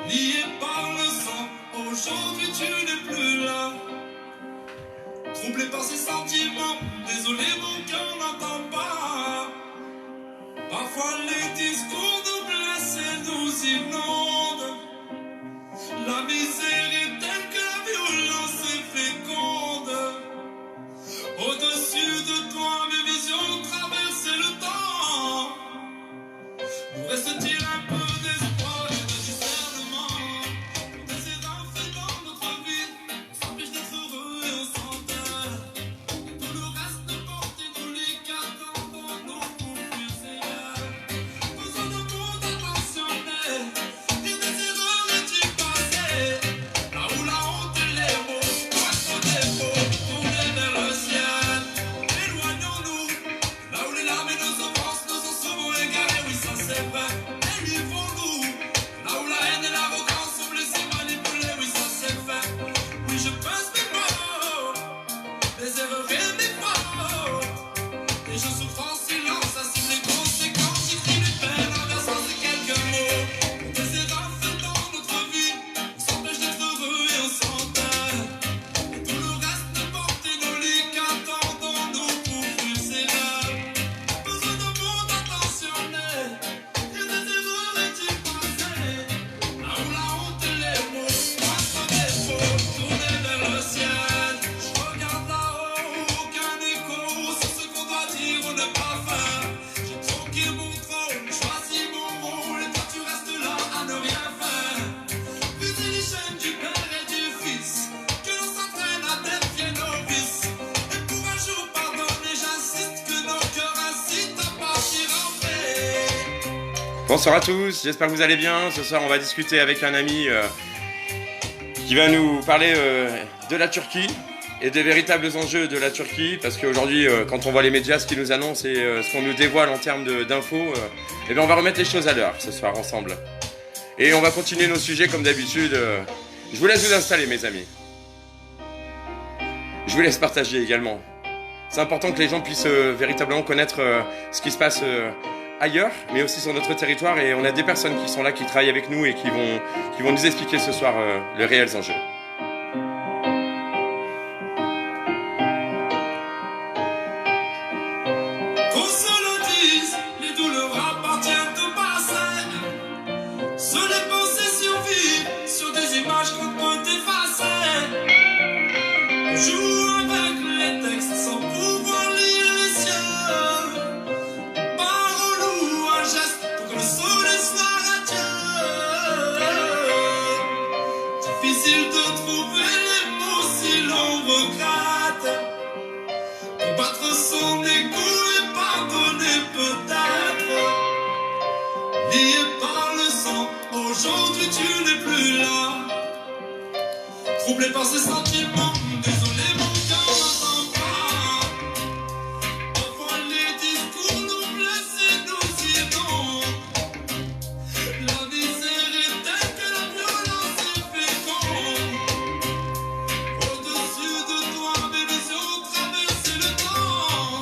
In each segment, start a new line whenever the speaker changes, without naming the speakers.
lié par le sang. Aujourd'hui tu n'es plus là. Troublé par ces sentiments, désolé mon cœur n'entend pas. Parfois les discours de blessés nous inondent. La misère est telle que la violence est féconde. Au-dessus de toi mes visions traversent le temps. Nous reste-t-il un peu d'espoir et de discernement? On essaie d'en faire dans notre vie. On s'empêche d'être heureux et on s'enterre. Et tout le reste de porter nos lits qu'attendons nos coups Seigneur. Besoin de monde attentionné et des erreurs du passé. Là où la honte et les mots croient nos défauts, tournez vers le ciel. Éloignons-nous là où les larmes et nos offenses nous ont souvent égarés. Oui, ça c'est vrai. Délivrons-nous là où la haine et l'arrogance ont blessé, manipulé. Oui, ça c'est fait. Oui, je pèse mes mots, les erreurs et mes fautes. Et je souffre en silence, assume les conséquences. J'écris mes peines en versant ces quelques mots. On essaie d'en faire dans notre vie. On s'empêche d'être heureux et on s'enterre. Et tout le reste de porter nos lits qu'attendons-nous pour fuir ces rêves. Besoin de monde attentionné et des erreurs et du passé. Là où la honte et les mots croisent nos défauts, tournés vers le ciel. Je regarde là-haut, aucun écho sur ce qu'on doit dire ou ne pas faire. J'ai tronqué mon trône, choisi mon rôle, et toi tu restes là à ne rien faire. Briser les chaînes du Père et du Fils, que l'on s'entraîne à défier nos vices. Et pour un jour pardonner, j'insiste que nos cœurs incitent à partir en paix.
Bonsoir à tous, j'espère que vous allez bien. Ce soir, on va discuter avec un ami qui va nous parler de la Turquie et des véritables enjeux de la Turquie. Parce qu'aujourd'hui, quand on voit les médias, ce qu'ils nous annoncent et ce qu'on nous dévoile en termes d'infos, eh bien, on va remettre les choses à l'heure ce soir ensemble. Et on va continuer nos sujets comme d'habitude. Je vous laisse vous installer, mes amis. Je vous laisse partager également. C'est important que les gens puissent véritablement connaître ce qui se passe ailleurs, mais aussi sur notre territoire. Et on a des personnes qui sont là, qui travaillent avec nous et qui vont nous expliquer ce soir les réels enjeux.
Qu'on se le dise, les douleurs appartiennent au passé. Se les pensées survivent sur des images qu'on peut effacer. On joue avec les textes sans pouvoir lire les cieux. Parole ou un geste pour que le soleil soit radieux. Difficile de trouver les mots si l'on regrette. Combattre son égo et pardonner peut-être. Lié par le sang, aujourd'hui tu n'es plus là. Troublé par ces sentiments, désolé mon cœur n'entend pas. Parfois les discours nous blessent et nous inondent. La misère est telle que la violence est féconde. Au-dessus de toi mes visions traversent le temps.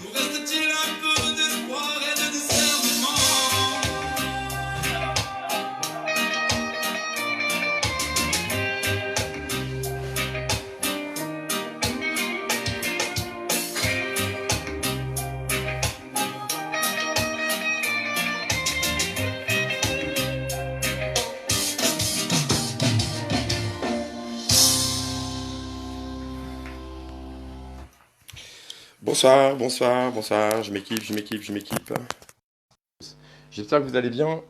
Nous reste-t-il un peu d'espoir et de discernement?
Bonsoir, bonsoir, bonsoir. Je m'équipe. J'espère que vous allez bien.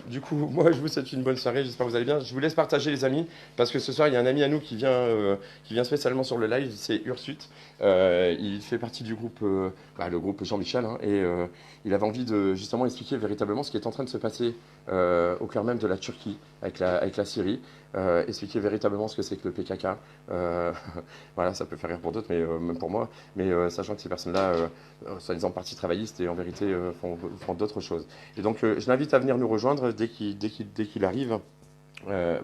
Du coup, moi, je vous souhaite une bonne soirée. J'espère que vous allez bien. Je vous laisse partager, les amis, parce que ce soir, il y a un ami à nous qui vient spécialement sur le live. C'est Ursut. Il fait partie du groupe, le groupe Jean-Michel, hein, et il avait envie de justement expliquer véritablement ce qui est en train de se passer au cœur même de la Turquie, avec la Syrie. Expliquer véritablement ce que c'est que le PKK. Voilà, ça peut faire rire pour d'autres, mais même pour moi. Mais sachant que ces personnes-là, soi-disant partis travaillistes, et en vérité font d'autres choses. Et donc, je l'invite à venir nous rejoindre dès qu'il arrive.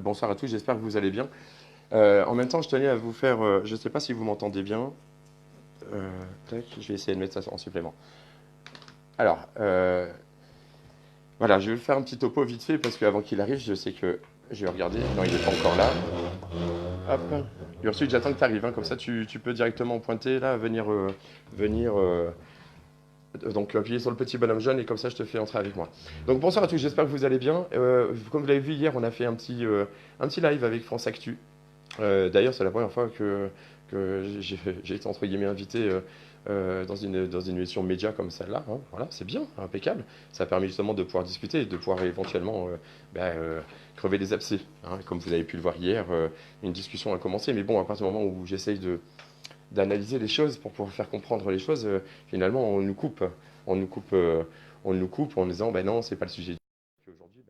Bonsoir à tous, j'espère que vous allez bien. En même temps, je tenais à vous faire... je ne sais pas si vous m'entendez bien. Tac, je vais essayer de mettre ça en supplément. Alors, Voilà, je vais faire un petit topo vite fait parce qu'avant qu'il arrive, je sais que je vais regarder. Non, il n'est pas encore là. Hop. Et ensuite, j'attends que tu arrives. Comme ça, tu peux directement pointer là, venir donc appuyer sur le petit bonhomme jaune et comme ça, je te fais entrer avec moi. Donc bonsoir à tous, j'espère que vous allez bien. Comme vous l'avez vu hier, on a fait un petit live avec France Actu. D'ailleurs, c'est la première fois que j'ai été entre guillemets invité dans une émission média comme celle-là. Hein. Voilà, c'est bien, impeccable. Ça permet justement de pouvoir discuter et de pouvoir éventuellement crever des abcès. Hein. Comme vous avez pu le voir hier, une discussion a commencé. Mais bon, à partir du moment où j'essaye d'analyser les choses pour pouvoir faire comprendre les choses, finalement, on nous coupe. On nous coupe, on nous coupe en disant, ben non, c'est pas le sujet. Aujourd'hui,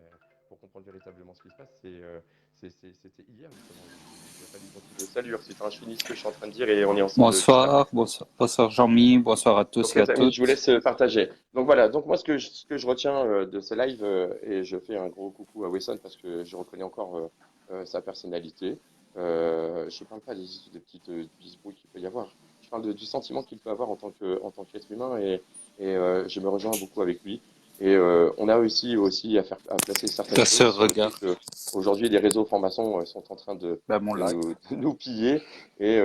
pour comprendre véritablement ce qui se passe, c'était hier, justement. Il a fallu continuer. Salut, Ursula, je finis ce que je suis en train de dire et on est ensemble juste après.
Bonsoir, bonsoir, bonsoir Jean-Mi, bonsoir à
Donc,
tous et à
les amis, je vous
toutes.
laisse partager. Donc voilà, donc moi, ce que je retiens de ce live, et je fais un gros coucou à Wesson parce que je reconnais encore sa personnalité. Je ne parle pas des petites bisbrouilles qu'il peut y avoir. Je parle du sentiment qu'il peut avoir en tant qu'être humain et je me rejoins beaucoup avec lui. Et on a réussi aussi à placer certaines
Ta
choses
sœur
sur le fait
regarde,
qu'aujourd'hui, les réseaux francs-maçons sont en train
mon
de
like.
de nous piller. Et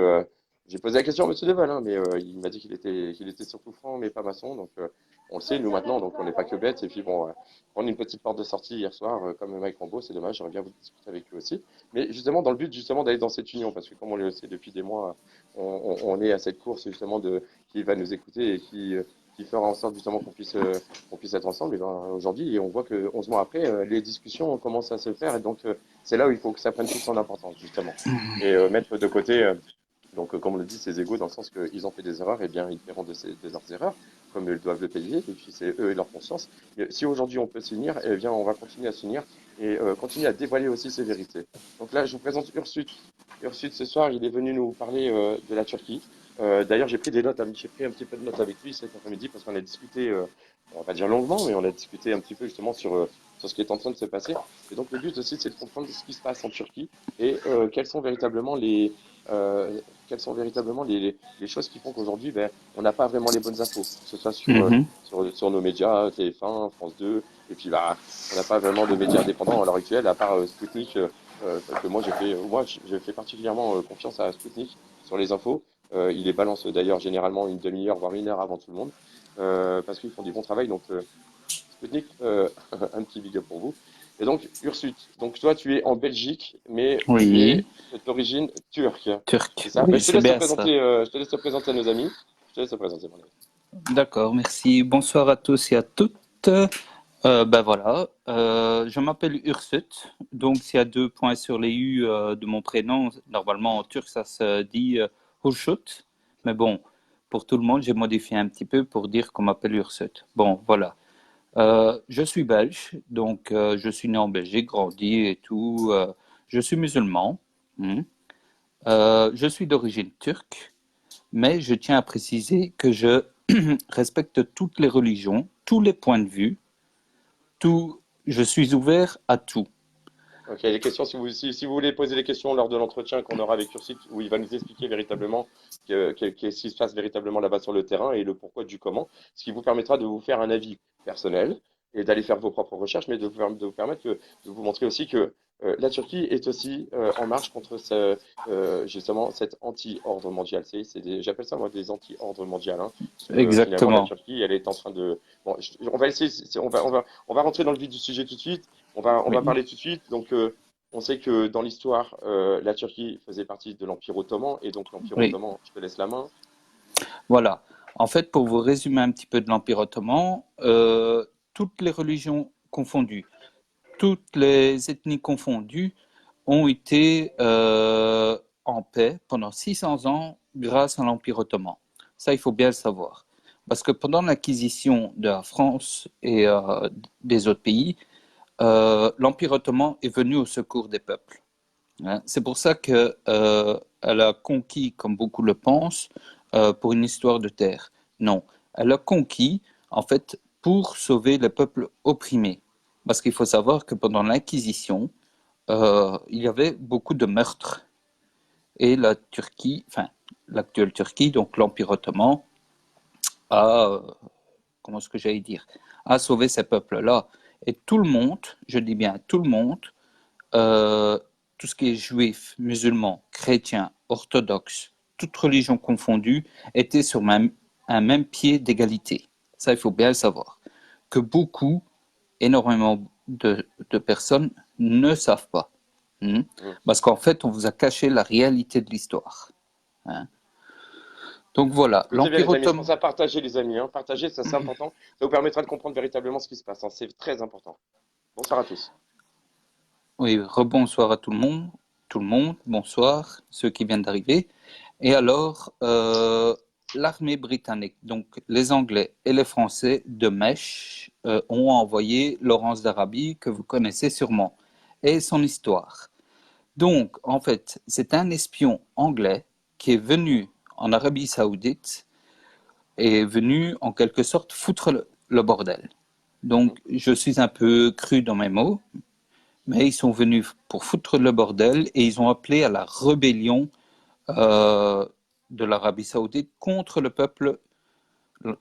j'ai posé la question à M. Deval, hein, mais il m'a dit qu'il était surtout franc, mais pas maçon. Donc on le sait, nous maintenant, donc on n'est pas que bêtes. Et puis bon, prendre une petite porte de sortie hier soir, comme Mike Rambeau, c'est dommage, j'aurais bien voulu discuter avec lui aussi. Mais justement, dans le but justement d'aller dans cette union, parce que comme on le sait depuis des mois, on est à cette course justement qui va nous écouter et qui fera en sorte justement qu'on puisse être ensemble. Et ben, aujourd'hui, on voit que 11 mois après, les discussions commencent à se faire. Et donc, c'est là où il faut que ça prenne toute son importance, justement. Et mettre de côté comme on le dit, ces égaux, dans le sens qu'ils ont fait des erreurs, et bien, ils paieront de leurs erreurs, comme ils doivent le payer, et puis c'est eux et leur conscience. Mais si aujourd'hui on peut s'unir, eh bien, on va continuer à s'unir et continuer à dévoiler aussi ces vérités. Donc là, je vous présente Ursut. Ursut, ce soir, il est venu nous parler de la Turquie. D'ailleurs, j'ai pris des notes, j'ai pris un petit peu de notes avec lui cet après-midi parce qu'on a discuté, on va pas dire longuement, mais on a discuté un petit peu justement sur ce qui est en train de se passer. Et donc, le but aussi, c'est de comprendre ce qui se passe en Turquie et euh, quelles sont véritablement les choses qui font qu'aujourd'hui, on n'a pas vraiment les bonnes infos, que ce soit
Mhm.
sur nos médias, TF1, France 2, et puis on n'a pas vraiment de médias indépendants à l'heure actuelle, à part Sputnik, parce que moi, je fais particulièrement confiance à Sputnik sur les infos. Il les balance d'ailleurs généralement une demi-heure, voire une heure avant tout le monde, parce qu'ils font du bon travail. Donc, Sputnik, un petit big up pour vous. Et donc, Ursut, donc toi, tu es en Belgique, mais tu es
Oui,
d'origine turque. C'est
Turc,
ça?
oui, c'est bien ça.
Je te laisse te présenter à nos amis. Je te laisse te présenter, mon ami.
D'accord, merci. Bonsoir à tous et à toutes. Voilà, je m'appelle Ursut, donc s'il y a deux points sur les U de mon prénom, normalement en turc ça se dit Hurşut, mais bon, pour tout le monde, j'ai modifié un petit peu pour dire qu'on m'appelle Ursut. Bon, voilà. Je suis belge, donc je suis né en Belgique, grandi et tout. Je suis musulman. Hmm. Je suis d'origine turque, mais je tiens à préciser que je respecte toutes les religions, tous les points de vue, tout. Je suis ouvert à tout.
Ok, les questions, si vous voulez poser les questions lors de l'entretien qu'on aura avec Ursut, où il va nous expliquer véritablement qu'est-ce qui se passe véritablement là-bas sur le terrain et le pourquoi du comment, ce qui vous permettra de vous faire un avis personnel et d'aller faire vos propres recherches, mais de vous permettre de vous montrer aussi que la Turquie est aussi en marche contre justement cet anti-ordre mondial. J'appelle ça moi des anti-ordres mondial, hein, parce que finalement la
Exactement.
Turquie, elle est en train de. Bon, on va essayer, on va rentrer dans le vif du sujet tout de suite. On va
Oui,
parler tout de suite. Donc, on sait que dans l'histoire, la Turquie faisait partie de l'Empire ottoman. Et donc, l'Empire
oui.
ottoman, je te laisse la main.
Voilà. En fait, pour vous résumer un petit peu de l'Empire ottoman, toutes les religions confondues, toutes les ethnies confondues ont été en paix pendant 600 ans grâce à l'Empire ottoman. Ça, il faut bien le savoir. Parce que pendant l'acquisition de la France et des autres pays, l'Empire ottoman est venu au secours des peuples. Hein. C'est pour ça qu'elle a conquis, comme beaucoup le pensent, pour une histoire de terre. Non, elle a conquis, en fait, pour sauver les peuples opprimés. Parce qu'il faut savoir que pendant l'Inquisition, il y avait beaucoup de meurtres. Et la Turquie, enfin, l'actuelle Turquie, donc l'Empire ottoman, a, comment est-ce que j'allais dire, a sauvé ces peuples-là. Et tout le monde, je dis bien tout le monde, euh, tout ce qui est juif, musulman, chrétien, orthodoxe, toute religion confondue, était sur un même pied d'égalité. Ça, il faut bien le savoir. Que beaucoup, énormément de personnes ne savent pas. Parce qu'en fait, on vous a caché la réalité de l'histoire. Hein. Donc voilà,
Écoutez bien,
l'Empire
les amis, je
ottoman.
pense à partager, les amis. Hein. Partager, ça c'est important. Ça vous permettra de comprendre véritablement ce qui se passe. Hein. C'est très important. Bonsoir à tous.
Oui, rebonsoir à tout le monde, bonsoir, ceux qui viennent d'arriver. Et alors, l'armée britannique, donc les Anglais et les Français de Mèche, ont envoyé Laurence d'Arabie, que vous connaissez sûrement, et son histoire. Donc, en fait, c'est un espion anglais qui est venu en Arabie Saoudite et est venu en quelque sorte foutre le bordel. Donc, je suis un peu cru dans mes mots, mais ils sont venus pour foutre le bordel et ils ont appelé à la rébellion euh, de l'Arabie Saoudite contre le peuple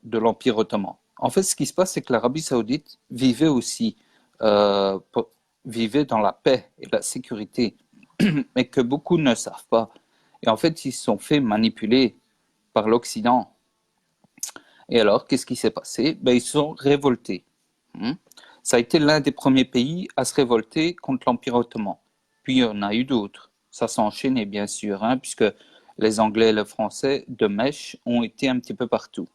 de l'Empire ottoman. En fait, ce qui se passe, c'est que l'Arabie Saoudite vivait aussi euh, vivait dans la paix et la sécurité, mais que beaucoup ne savent pas. Et en fait, ils se sont fait manipuler par l'Occident. Et alors, qu'est-ce qui s'est passé? Ben, ils se sont révoltés. Ça a été l'un des premiers pays à se révolter contre l'Empire ottoman. Puis il y en a eu d'autres. Ça s'est enchaîné, bien sûr, puisque les Anglais et les Français de Mèche ont été un petit peu partout.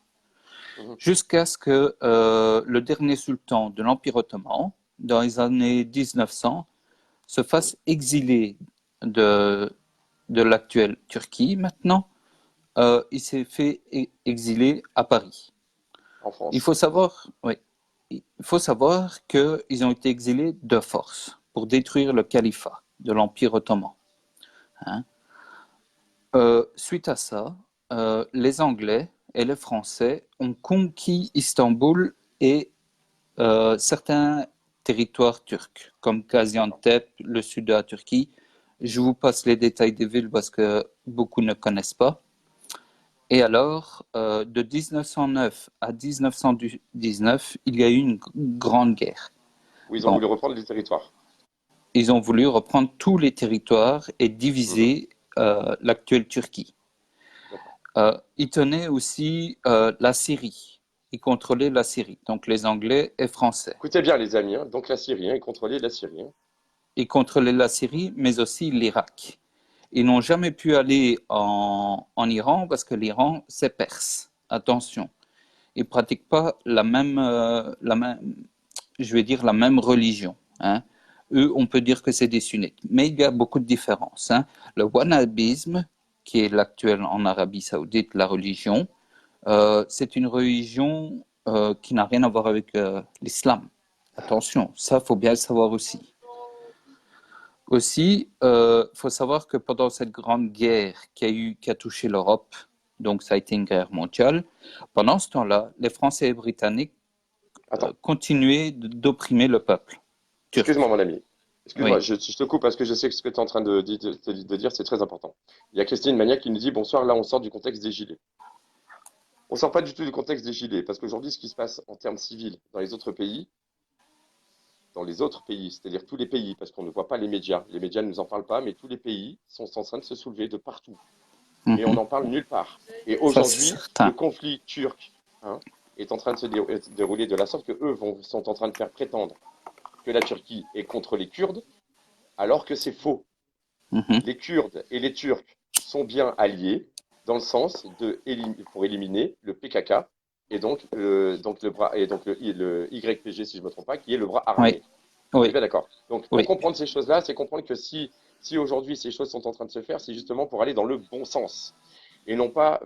Jusqu'à ce que le dernier sultan de l'Empire ottoman, dans les années 1900, se fasse exiler de l'actuelle Turquie maintenant. Il s'est fait exiler à Paris.
En France.
Il faut savoir, oui, il faut savoir qu'ils ont été exilés de force pour détruire le califat de l'Empire ottoman. Suite à ça, les Anglais et les Français ont conquis Istanbul et certains territoires turcs, comme Gaziantep, le sud de la Turquie. Je vous passe les détails des villes parce que beaucoup ne connaissent pas. Et alors, de 1909 à 1919, il y a eu une grande guerre.
Où ils ont voulu reprendre les territoires.
Ils ont voulu reprendre tous les territoires et diviser l'actuelle Turquie. Ils tenaient aussi la Syrie. Ils contrôlaient la Syrie, donc les Anglais et Français.
Écoutez bien, les amis. Hein. Donc la Syrie, ils contrôlaient la Syrie. Hein.
Ils contrôlaient la Syrie, mais aussi l'Irak. Ils n'ont jamais pu aller en Iran parce que l'Iran, c'est perse. Attention. Ils ne pratiquent pas la même, je vais dire, la même religion. Eux, on peut dire que c'est des sunnites. Mais il y a beaucoup de différences. Le wahhabisme, qui est l'actuel en Arabie Saoudite, la religion, c'est une religion qui n'a rien à voir avec l'islam. Attention, ça, il faut bien le savoir aussi. Aussi, faut savoir que pendant cette grande guerre qui a touché l'Europe, donc ça a été une guerre mondiale, pendant ce temps-là, les Français et Britanniques continuaient d'opprimer le peuple turc.
Excuse-moi, mon ami. Excuse-moi, oui. je te coupe parce que je sais que ce que tu es en train de dire, c'est très important. Il y a Christine Maniac qui nous dit « Bonsoir, là on sort du contexte des Gilets ». On ne sort pas du tout du contexte des Gilets, parce qu'aujourd'hui, ce qui se passe en termes civils dans les autres pays, c'est-à-dire tous les pays, parce qu'on ne voit pas les médias ne nous en parlent pas, mais tous les pays sont en train de se soulever de partout. Mais on n'en parle nulle part. Et aujourd'hui, le conflit turc est en train de se dérouler de la sorte que eux sont en train de faire prétendre que la Turquie est contre les Kurdes, alors que c'est faux. Les Kurdes et les Turcs sont bien alliés dans le sens pour éliminer le PKK et donc le YPG, si je ne me trompe pas, qui est le bras armé. Oui. Bien d'accord. Donc pour comprendre ces choses-là, c'est comprendre que si aujourd'hui ces choses sont en train de se faire, c'est justement pour aller dans le bon sens. Et non pas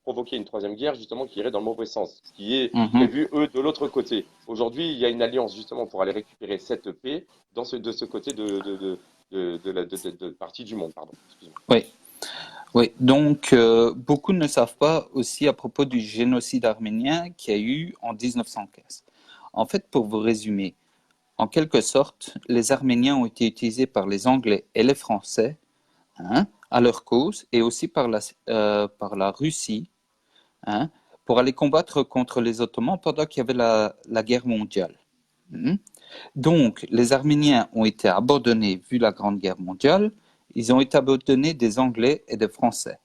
provoquer une troisième guerre, justement, qui irait dans le mauvais sens, ce qui est prévu, eux, de l'autre côté. Aujourd'hui, il y a une alliance, justement, pour aller récupérer cette paix de ce côté de partie du monde. Pardon.
Oui. Oui, donc beaucoup ne savent pas aussi à propos du génocide arménien qu'il y a eu en 1915. En fait, pour vous résumer, en quelque sorte, les Arméniens ont été utilisés par les Anglais et les Français à leur cause et aussi par la Russie pour aller combattre contre les Ottomans pendant qu'il y avait la guerre mondiale. Hmm. Donc, les Arméniens ont été abandonnés, vu la Grande Guerre mondiale, ils ont été abandonnés des Anglais et des Français.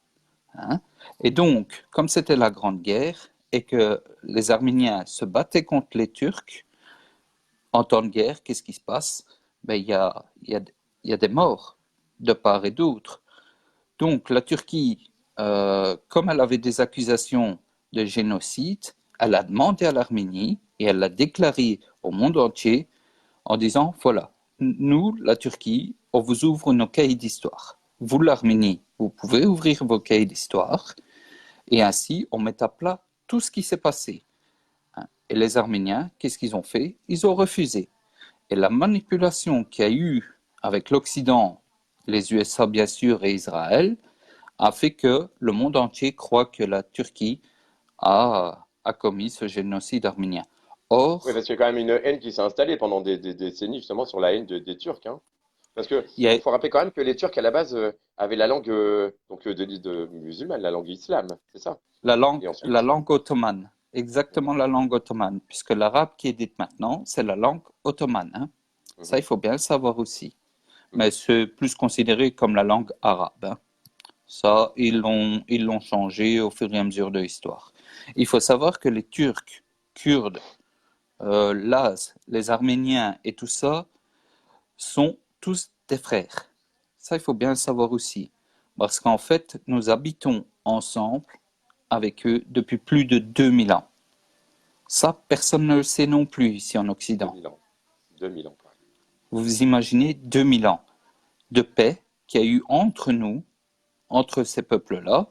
Hein. Et donc, comme c'était la Grande Guerre et que les Arméniens se battaient contre les Turcs, en temps de guerre, qu'est-ce qui se passe? Ben, il y a des morts de part et d'autre. Donc, la Turquie, comme elle avait des accusations de génocide, elle a demandé à l'Arménie et elle l'a déclaré au monde entier en disant, voilà, nous, la Turquie, on vous ouvre nos cahiers d'histoire. Vous, l'Arménie, vous pouvez ouvrir vos cahiers d'histoire et ainsi, on met à plat tout ce qui s'est passé. Et les Arméniens, qu'est-ce qu'ils ont fait? Ils ont refusé. Et la manipulation qu'il y a eu avec l'Occident, les USA bien sûr et Israël, a fait que le monde entier croit que la Turquie a commis ce génocide arménien.
Oui,
Or,
parce qu'il y a quand même une haine qui s'est installée pendant des décennies justement sur la haine des Turcs, hein. Parce que
il y a
faut rappeler quand même que les Turcs à la base avaient la langue donc de musulmane, la langue islam, c'est ça. Et
la
ensuite,
langue ottomane, exactement la langue ottomane, puisque l'arabe qui est dite maintenant, c'est la langue ottomane. Hein. Ça,
mhm,
il faut bien le savoir aussi. Mais
mhm,
c'est plus considéré comme la langue arabe. Hein. Ça, ils l'ont changé au fur et à mesure de l'histoire. Il faut savoir que les Turcs, Kurdes, Laz, les Arméniens et tout ça sont tous des frères. Ça, il faut bien le savoir aussi. Parce qu'en fait, nous habitons ensemble avec eux depuis plus de 2000 ans. Ça, personne ne le sait non plus ici en Occident.
2000 ans. 2000 ans, quoi.
Vous vous imaginez 2000 ans de paix qu'il y a eu entre nous, entre ces peuples-là,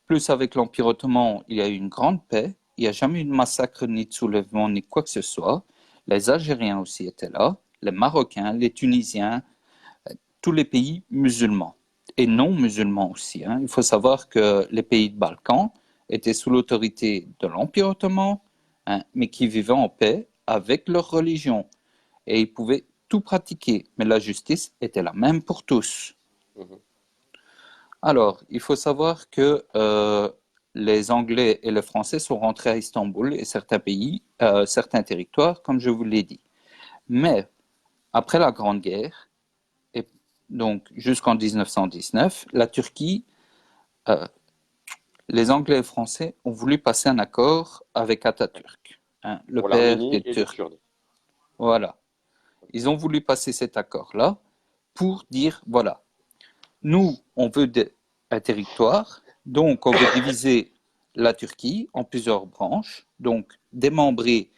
plus avec l'Empire ottoman, il y a eu une grande paix, il n'y a jamais eu de massacre, ni de soulèvement, ni quoi que ce soit. Les Algériens aussi étaient là, les Marocains, les Tunisiens, tous les pays musulmans et non musulmans aussi. Hein. Il faut savoir que les pays de Balkans étaient sous l'autorité de l'Empire ottoman, hein, mais qui vivaient en paix avec leur religion et ils pouvaient tout pratiquer, mais la justice était la même pour tous.
Mhm.
Alors, il faut savoir que les Anglais et les Français sont rentrés à Istanbul et certains pays, certains territoires, comme je vous l'ai dit. Mais après la Grande Guerre, et donc jusqu'en 1919, la Turquie, euh, les Anglais et les Français ont voulu passer un accord avec Atatürk, hein, le
Pour
père
l'Arménie
des
et les
Turcs.
Kurdes.
Voilà.
Ok.
Ils ont voulu passer cet accord-là pour dire, voilà, nous, on veut un territoire, donc on veut diviser la Turquie en plusieurs branches, donc démembrer,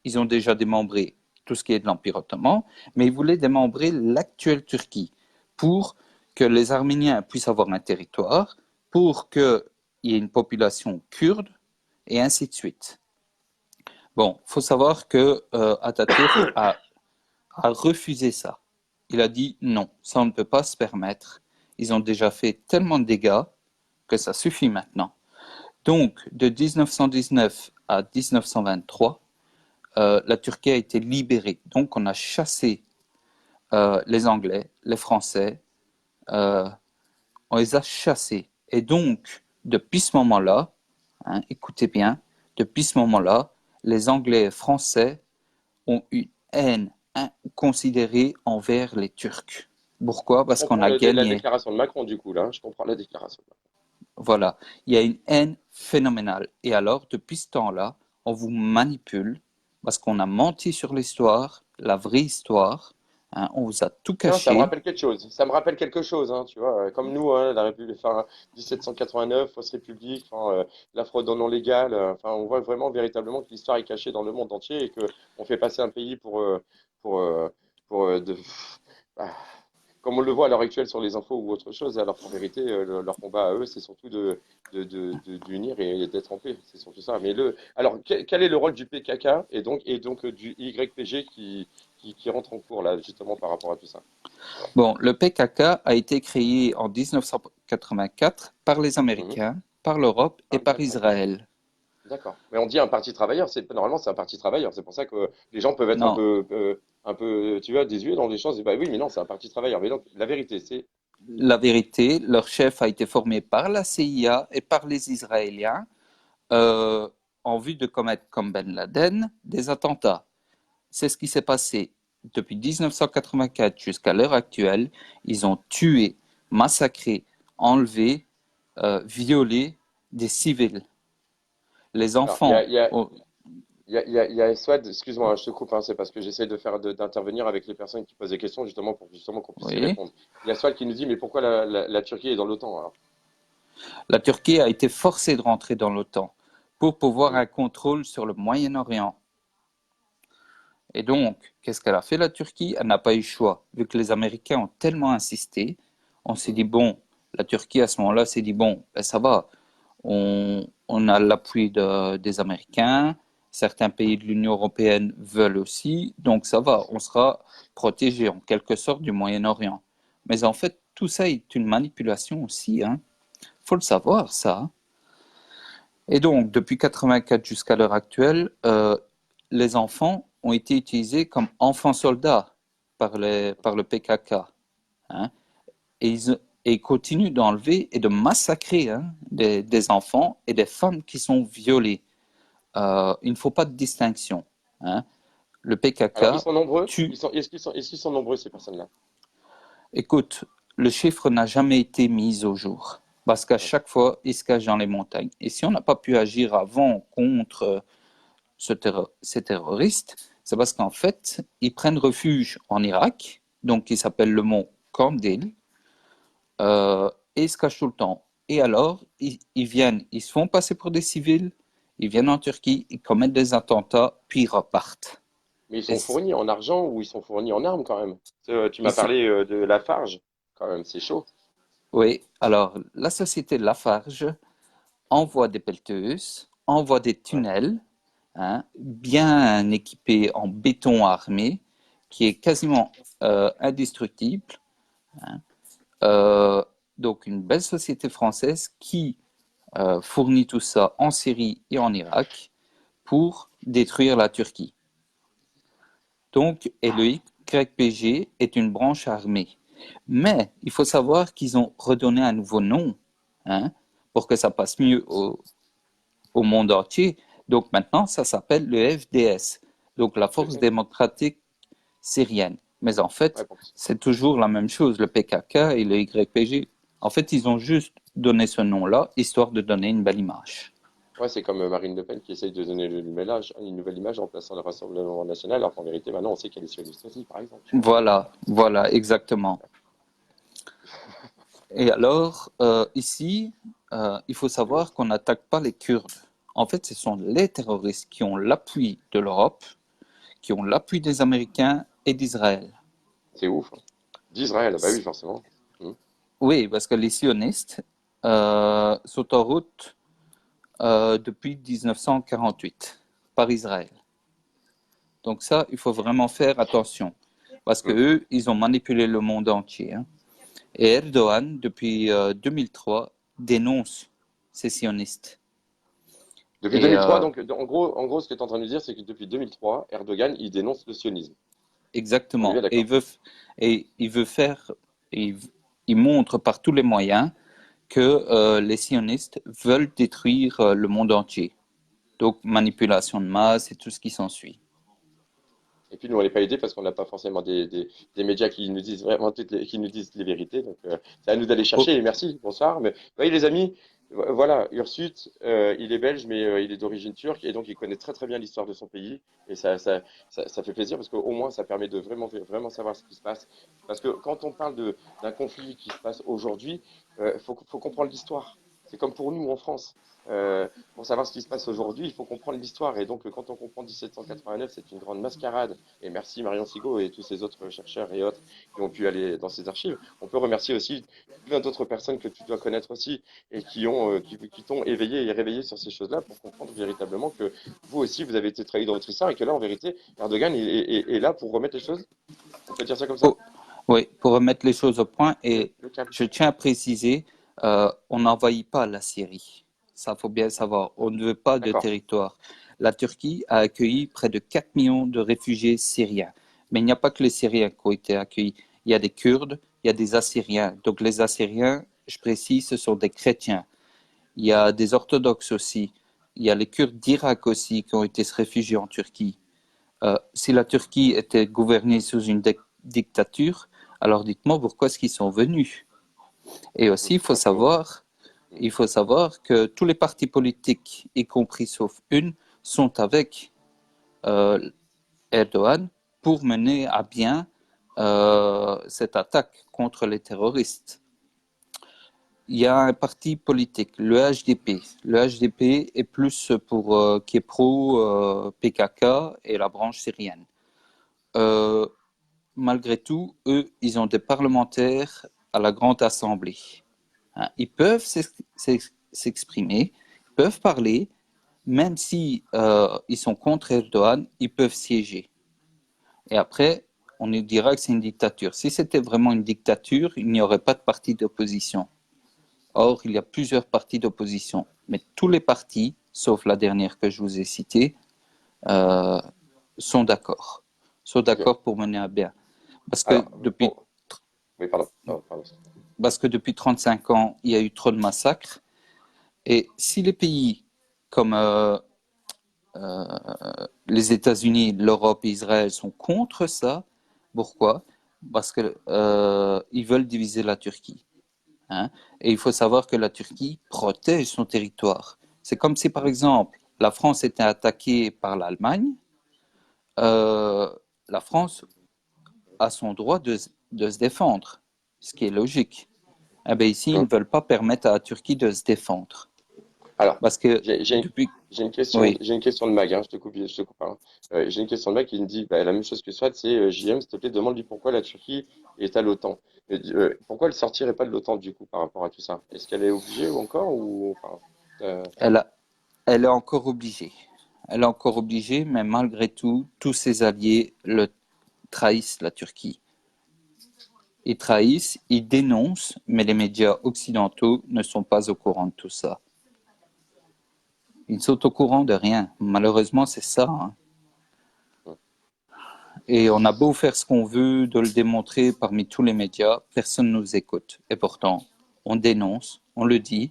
ils ont déjà démembré tout ce qui est de l'Empire ottoman, mais ils voulaient démembrer l'actuelle Turquie pour que les Arméniens puissent avoir un territoire, pour qu'il y ait une population kurde, et ainsi de suite. Bon, il faut savoir que Atatürk a refusé ça. Il a dit non, ça on ne peut pas se permettre. Ils ont déjà fait tellement de dégâts que ça suffit maintenant. Donc, de 1919 à 1923, la Turquie a été libérée. Donc, on a chassé les Anglais, les Français, euh, on les a chassés. Et donc, depuis ce moment-là, hein, écoutez bien, depuis ce moment-là, les Anglais et les Français ont une haine inconsidérée envers les Turcs. Pourquoi?
Je
Parce qu'on
comprends
a
la
gagné.
déclaration de Macron du coup là, hein. Je comprends la déclaration.
Voilà. Il y a une haine phénoménale. Et alors, depuis ce temps-là, on vous manipule parce qu'on a menti sur l'histoire, la vraie histoire. Hein, on vous a tout
Non, ça me
caché.
rappelle quelque chose. Ça me rappelle quelque chose, hein, tu vois. Comme nous, hein, la République, enfin, 1789, fausse République, enfin, la fraude non légale. Enfin, on voit vraiment véritablement que l'histoire est cachée dans le monde entier et que on fait passer un pays pour, euh, pour bah, comme on le voit à l'heure actuelle sur les infos ou autre chose. Alors qu'en vérité, leur combat à eux, c'est surtout d'unir et d'être en paix. C'est surtout ça. Mais alors, quel est le rôle du PKK et donc du YPG qui rentre en cours là, justement par rapport à tout ça?
Bon, le PKK a été créé en 1984 par les
Mhm.
Américains, par l'Europe et
Ah,
par
d'accord.
Israël.
D'accord. Mais on dit un parti travailleur, normalement c'est un parti travailleur. C'est pour ça que les gens peuvent être
Non,
un peu, tu vois, désuets dans les choses. Et bah oui, mais non, c'est un parti travailleur. Mais donc la vérité, c'est
la vérité, leur chef a été formé par la CIA et par les Israéliens euh, en vue de commettre, comme Ben Laden, des attentats. c'est ce qui s'est passé. Depuis 1984 jusqu'à l'heure actuelle, ils ont tué, massacré, enlevé, violé des civils. Les
Alors, il y a,
enfants,
il y a,
oh,
il y a Swad, excuse-moi, hein, je te coupe, hein, c'est parce que j'essaie de d'intervenir avec les personnes qui posent des questions, justement, pour justement qu'on puisse y
oui,
répondre. Il y a Swad qui nous dit, mais pourquoi la Turquie est dans l'OTAN, alors?
la Turquie a été forcée de rentrer dans l'OTAN pour pouvoir
Hmm.
un contrôle sur le Moyen-Orient. Et donc, qu'est-ce qu'elle a fait, la Turquie? Elle n'a pas eu le choix. Vu que les Américains ont tellement insisté, on s'est dit,
Mhm.
bon, la Turquie, à ce moment-là, s'est dit, bon, ben, ça va, on a l'appui des Américains, certains pays de l'Union européenne veulent aussi, donc ça va, on sera protégé en quelque sorte du Moyen-Orient. Mais en fait, tout ça est une manipulation aussi, hein. Faut le savoir, ça. Et donc, depuis 84 jusqu'à l'heure actuelle, les enfants ont été utilisés comme enfants soldats par le PKK, hein. Et ils continuent d'enlever et de massacrer, hein, des enfants et des femmes qui sont violées. Il ne faut pas de distinction, hein. Le PKK
Alors, ils sont nombreux?
tue.
Est-ce qu'ils sont nombreux, ces personnes-là?
Écoute, le chiffre n'a jamais été mis au jour parce qu'à
Ouais.
chaque fois, ils se cachent dans les montagnes. Et si on n'a pas pu agir avant contre ces terroristes, c'est parce qu'en fait, ils prennent refuge en Irak, donc qui s'appelle le mont Kandil, et ils se cachent tout le temps. Et alors, ils viennent, ils se font passer pour des civils, ils viennent en Turquie, ils commettent des attentats, puis ils repartent.
Mais ils
Et
sont fournis en argent ou ils sont fournis en armes, quand même? Tu
ils
m'as
sont,
parlé de Lafarge, quand même, c'est chaud.
oui, alors la société Lafarge envoie des pelleteuses, envoie des
Ouais.
tunnels, hein, bien équipés en béton armé, qui est quasiment indestructible, hein. Euh, donc une belle société française qui fournit tout ça en Syrie et en Irak pour détruire la Turquie. Donc, et le YPG est une branche armée. Mais il faut savoir qu'ils ont redonné un nouveau nom, hein, pour que ça passe mieux au monde entier. Donc maintenant, ça s'appelle le FDS, donc la
Le
Force
F.
démocratique syrienne. Mais en
Ouais,
fait, c'est toujours la même chose, le PKK et le YPG. En fait, ils ont juste donné ce nom-là, histoire de donner une belle image.
ouais, c'est comme Marine Le Pen qui essaye de donner une nouvelle image en plaçant le Rassemblement national, alors qu'en vérité, maintenant, on sait qu'elle est sioniste aussi, par exemple, tu vois.
Voilà, voilà, exactement. Et alors, ici, il faut savoir qu'on n'attaque pas les Kurdes. En fait, ce sont les terroristes qui ont l'appui de l'Europe, qui ont l'appui des Américains et d'Israël.
C'est ouf, hein. D'Israël, bah oui, forcément. Hmm.
Oui, parce que les sionistes sont en route depuis 1948 par Israël. Donc ça, il faut vraiment faire attention. Parce que
Hmm.
eux, ils ont manipulé le monde entier, hein. Et Erdogan, depuis 2003, dénonce ces sionistes.
Depuis
Et
2003, donc, en gros, ce que tu es en train de nous dire, c'est que depuis 2003, Erdogan, il dénonce le sionisme. On est bien
exactement.
d'accord.
Et il veut faire, et il montre par tous les moyens que les sionistes veulent détruire le monde entier. Donc manipulation de masse et tout ce qui s'ensuit.
Et puis, nous, on n'est pas aidés parce qu'on n'a pas forcément des médias qui nous disent vraiment qui nous disent les vérités. Donc, c'est à nous d'aller
Oh,
chercher. Et merci, bonsoir. Mais, oui, les amis, voilà, Ursut, il est belge, mais il est d'origine turque. Et donc, il connaît très, très bien l'histoire de son pays. Et ça fait plaisir parce qu'au moins, ça permet de vraiment savoir ce qui se passe. Parce que quand on parle d'un conflit qui se passe aujourd'hui, faut comprendre l'histoire. C'est comme pour nous en France. Pour savoir ce qui se passe aujourd'hui, il faut comprendre l'histoire. Et donc, quand on comprend 1789, c'est une grande mascarade. Et merci Marion Sigaud et tous ces autres chercheurs et autres qui ont pu aller dans ces archives. On peut remercier aussi plein d'autres personnes que tu dois connaître aussi et qui t'ont éveillé et réveillé sur ces choses-là pour comprendre véritablement que vous aussi, vous avez été trahi dans votre histoire et que là, en vérité, Erdogan est là pour remettre les choses. On peut dire ça comme ça?
oh, oui, pour remettre les choses au point, et
Le câble.
je tiens à préciser, on n'envahit pas la Syrie. Ça, faut bien savoir. On ne veut pas de
D'accord.
territoire. La Turquie a accueilli près de 4 millions de réfugiés syriens. Mais il n'y a pas que les Syriens qui ont été accueillis. Il y a des Kurdes, il y a des Assyriens. Donc les Assyriens, je précise, ce sont des chrétiens. Il y a des orthodoxes aussi. Il y a les Kurdes d'Irak aussi qui ont été se réfugier en Turquie. Si la Turquie était gouvernée sous une dictature, alors dites-moi pourquoi est-ce qu'ils sont venus. Et aussi, il faut savoir que tous les partis politiques, y compris sauf une, sont avec euh, Erdogan pour mener à bien cette attaque contre les terroristes. Il y a un parti politique, le HDP. Le HDP est plus pour qui est pro PKK et la branche syrienne. Euh, Malgré tout, eux, ils ont des parlementaires à la Grande Assemblée. Hein, ils peuvent s'exprimer, ils peuvent parler, même si ils sont contre Erdogan, ils peuvent siéger. Et après, on nous dira que c'est une dictature. Si c'était vraiment une dictature, il n'y aurait pas de parti d'opposition. Or, il y a plusieurs partis d'opposition. Mais tous les partis, sauf la dernière que je vous ai citée, euh, sont d'accord. Sont
Ok.
d'accord pour mener à bien. Parce que
Alors,
depuis,
oui, pardon. Pardon.
parce que depuis 35 ans, il y a eu trop de massacres. Et si les pays comme les États-Unis, l'Europe et Israël sont contre ça, pourquoi? Parce que ils veulent diviser la Turquie. Hein. Et il faut savoir que la Turquie protège son territoire. C'est comme si, par exemple, la France était attaquée par l'Allemagne. Euh, la France a son droit de se défendre, ce qui est logique. Eh bien, ici, ils
Hum.
ne veulent pas permettre à la Turquie de se défendre.
Alors,
Parce que
j'ai j'ai-
depuis...
j'ai une question,
Oui,
j'ai une question de Mag, hein, je te coupe, hein. J'ai une question de Mag qui me dit bah, la même chose que Swat, c'est JM, s'il te plaît, demande-lui pourquoi la Turquie est à l'OTAN. Pourquoi elle sortirait pas de l'OTAN du coup par rapport à tout ça? Est-ce qu'elle est obligée ou encore ou enfin,
elle, elle est encore obligée. Elle est encore obligée, mais malgré tout, tous ses alliés le trahissent, la Turquie. Ils trahissent, ils dénoncent, mais les médias occidentaux ne sont pas au courant de tout ça. Ils sont au courant de rien. Malheureusement, c'est ça. Hein. Et on a beau faire ce qu'on veut, de le démontrer parmi tous les médias, personne ne nous écoute. Et pourtant, on dénonce, on le dit.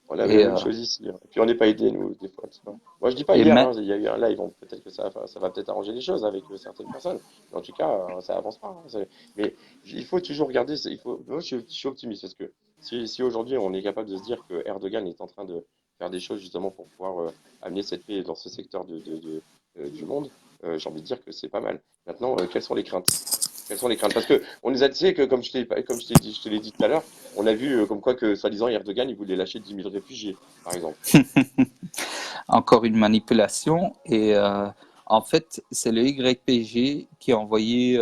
on a la
Et,
même chose ici, hein. Et puis on n'est pas aidés nous des fois, tu vois. Moi je dis pas
et
hier,
même,
hein, il y a eu un live, peut-être que ça va peut-être arranger les choses avec certaines personnes. Mais en tout cas, ça avance pas, hein. Mais il faut toujours regarder, moi je suis optimiste parce que si aujourd'hui on est capable de se dire que Erdogan est en train de faire des choses justement pour pouvoir amener cette paix dans ce secteur du monde, j'ai envie de dire que c'est pas mal. Maintenant, quelles sont les craintes? Quelles sont les craintes? Parce que on nous a dit que, comme je te l'ai dit tout à l'heure, on a vu comme quoi que, soi-disant, Erdogan, il voulait lâcher 10 000 réfugiés, par exemple.
encore une manipulation. Et en fait, c'est le YPG qui a envoyé,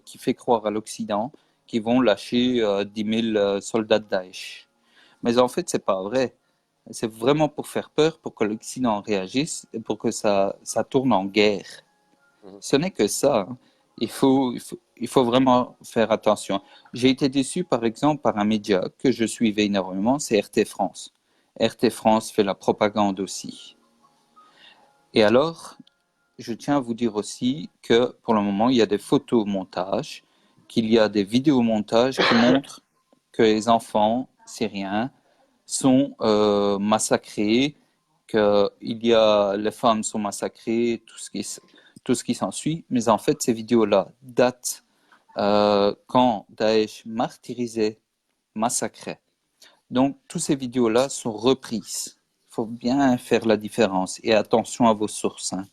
qui fait croire à l'Occident qu'ils vont lâcher 10 000 soldats de Daesh. Mais en fait, c'est pas vrai. C'est vraiment pour faire peur, pour que l'Occident réagisse et pour que ça tourne en guerre.
Mhm.
Ce n'est que ça. Hein. Il faut vraiment faire attention. J'ai été déçu, par exemple, par un média que je suivais énormément, c'est RT France. RT France fait la propagande aussi. Et alors, je tiens à vous dire aussi que pour le moment, il y a des photomontages, qu'il y a des vidéomontages qui montrent que les enfants syriens sont massacrés, que les femmes sont massacrées, tout ce qui s'ensuit. Mais en fait, ces vidéos-là datent quand Daesh martyrisait, massacrait. Donc, toutes ces vidéos-là sont reprises. Il faut bien faire la différence et attention à vos sources. Hein.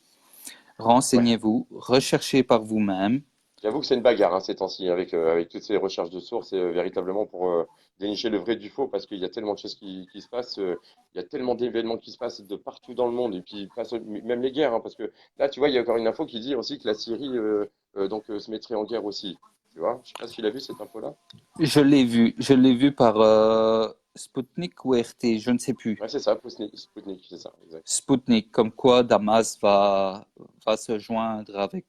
Ouais.
Renseignez-vous, recherchez par vous-même.
J'avoue que c'est une bagarre, hein, ces temps-ci, avec toutes ces recherches de sources, et véritablement pour dénicher le vrai du faux, parce qu'il y a tellement de choses qui se passent, il y a tellement d'événements qui se passent de partout dans le monde, et puis même les guerres, hein, parce que là, tu vois, il y a encore une info qui dit aussi que la Syrie se mettrait en guerre aussi. Tu vois, je sais pas si tu l'as vu cette info-là.
Je l'ai vu par Sputnik ou RT, je ne sais plus.
Ouais, c'est ça, Sputnik, c'est ça, exact.
Sputnik, comme quoi Damas va se joindre avec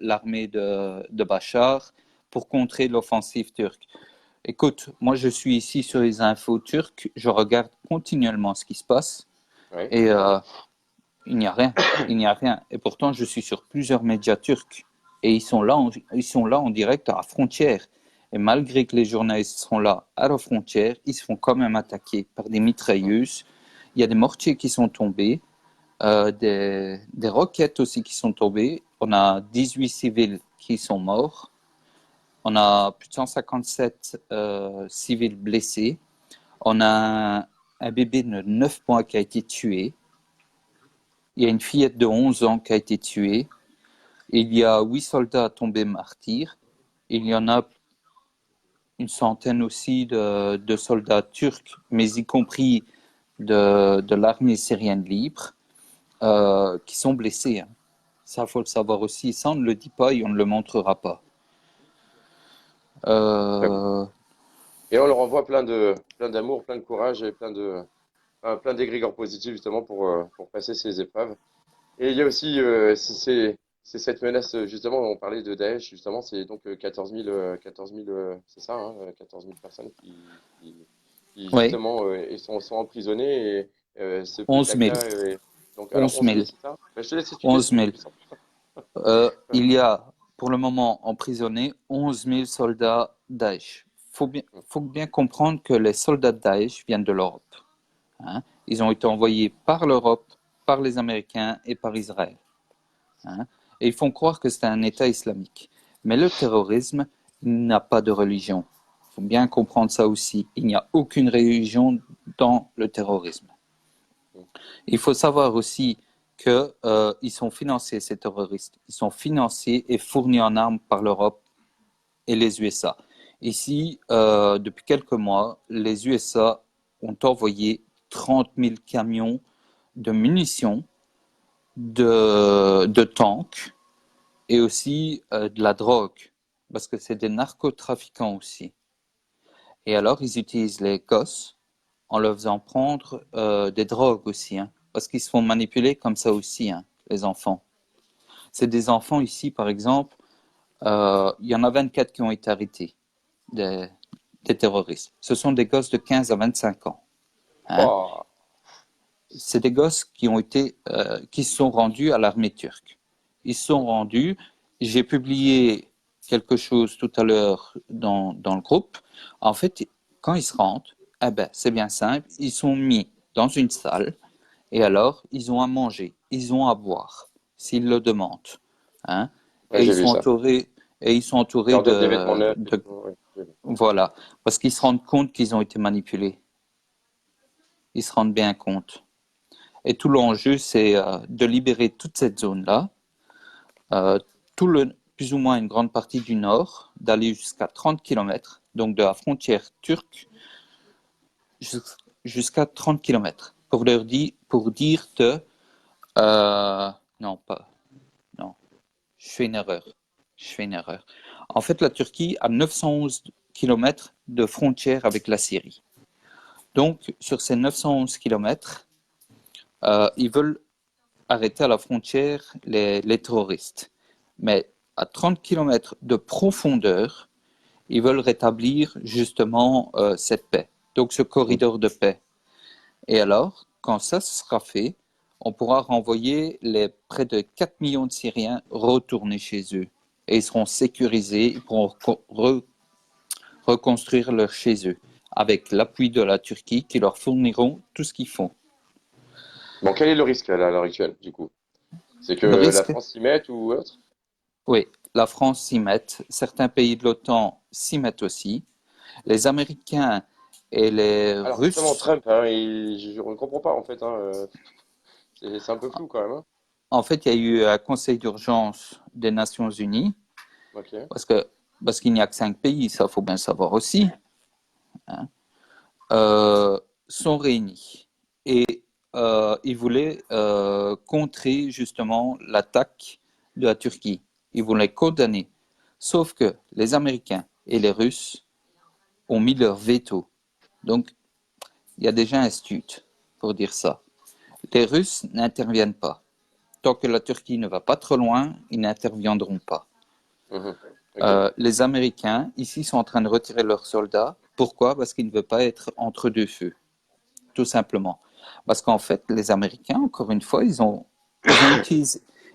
l'armée de Bachar pour contrer l'offensive turque. Écoute, moi je suis ici sur les infos turques, je regarde continuellement ce qui se passe
Ouais.
et il n'y a rien, il n'y a rien. Et pourtant je suis sur plusieurs médias turcs et ils sont là en direct à la frontière. Et malgré que les journalistes sont là à la frontière, ils se font quand même attaquer par des mitrailleuses. Il y a des mortiers qui sont tombés. des roquettes aussi qui sont tombées. On a 18 civils qui sont morts. On a plus de 157 civils blessés. On a un bébé de 9 mois qui a été tué. Il y a une fillette de 11 ans qui a été tuée. Il y a 8 soldats tombés martyrs. Il y en a une centaine aussi de soldats turcs, mais y compris de l'armée syrienne libre, qui sont blessés. Hein. Ça, il faut le savoir aussi. Ça, on ne le dit pas et on ne le montrera pas.
Et on leur envoie plein d'amour, plein de courage et plein d'égrégores positifs justement pour passer ces épreuves. Et il y a aussi c'est cette menace, justement, on parlait de Daesh, justement, c'est donc 14 000 c'est ça, hein, 14 000 personnes qui
Oui,
justement, sont emprisonnées. Et ce
11 000.
PKK, donc, alors
11
11 000,
000.
c'est ça? Bah, je te laisse expliquer,
11
c'est beaucoup
000.
plus simple.
Il y a pour le moment emprisonné 11 000 soldats Daesh. Faut bien comprendre que les soldats Daesh viennent de l'Europe. Hein. Ils ont été envoyés par l'Europe, par les Américains et par Israël. Hein. Et ils font croire que c'est un État islamique. Mais le terrorisme n'a pas de religion. Il faut bien comprendre ça aussi. Il n'y a aucune religion dans le terrorisme. Il faut savoir aussi qu'ils sont financés, ces terroristes. Ils sont financés et fournis en armes par l'Europe et les USA. Ici, depuis quelques mois, les USA ont envoyé 30 000 camions de munitions, de tanks et aussi de la drogue, parce que c'est des narcotrafiquants aussi. Et alors, ils utilisent les gosses en leur faisant prendre des drogues aussi, hein, parce qu'ils se font manipuler comme ça aussi, hein, les enfants. C'est des enfants ici, par exemple, il y en a 24 qui ont été arrêtés, des, des terroristes. Ce sont des gosses de 15 à 25 ans. Hein.
Wow.
C'est des gosses qui se sont rendus à l'armée turque. Ils se sont rendus. J'ai publié quelque chose tout à l'heure dans le groupe. En fait, quand ils se rendent, eh ben, c'est bien simple. Ils sont mis dans une salle et alors ils ont à manger, ils ont à boire s'ils le demandent. Hein.
Ouais, j'ai vu ça.
Et ils sont
Ils
entourés
leur donnent des vêtements neufs et tout, ouais, j'ai vu.
voilà, parce qu'ils se rendent compte qu'ils ont été manipulés. Ils se rendent bien compte. Et tout l'enjeu, c'est de libérer toute cette zone-là, euh, plus ou moins une grande partie du nord, d'aller jusqu'à 30 kilomètres, donc de la frontière turque jusqu'à 30 kilomètres, pour dire que... non, pas... Non, je fais une erreur. Je fais une erreur. En fait, la Turquie a 911 kilomètres de frontière avec la Syrie. Donc, sur ces 911 kilomètres, ils veulent arrêter à la frontière les terroristes. Mais à 30 kilomètres de profondeur, ils veulent rétablir justement cette paix, donc ce corridor de paix. Et alors, quand ça sera fait, on pourra renvoyer les près de 4 millions de Syriens retourner chez eux. Et ils seront sécurisés, ils pourront reconstruire leur chez eux, avec l'appui de la Turquie qui leur fourniront tout ce qu'ils font.
Bon, quel est le risque à l'heure actuelle, du coup? C'est que
Le
la
risque,
France s'y mette ou autre?
oui, la France s'y met, certains pays de l'OTAN s'y mettent aussi, les Américains et les
Alors justement,
Russes.
Trump, hein, je ne comprends pas en fait, hein, c'est un peu flou quand même, hein.
En fait, il y a eu un conseil d'urgence des Nations Unies,
Ok.
parce que parce qu'il n'y a que 5 pays, ça faut bien savoir aussi, hein, sont réunis. Et ils voulaient contrer justement l'attaque de la Turquie. Ils voulaient condamner. Sauf que les Américains et les Russes ont mis leur veto. Donc, il y a déjà un statut pour dire ça. Les Russes n'interviennent pas. Tant que la Turquie ne va pas trop loin, ils n'interviendront pas.
Mhm. Ok.
Les Américains, ici, sont en train de retirer leurs soldats. Pourquoi? Parce qu'ils ne veulent pas être entre deux feux, tout simplement. Parce qu'en fait, les Américains, encore une fois, ils ont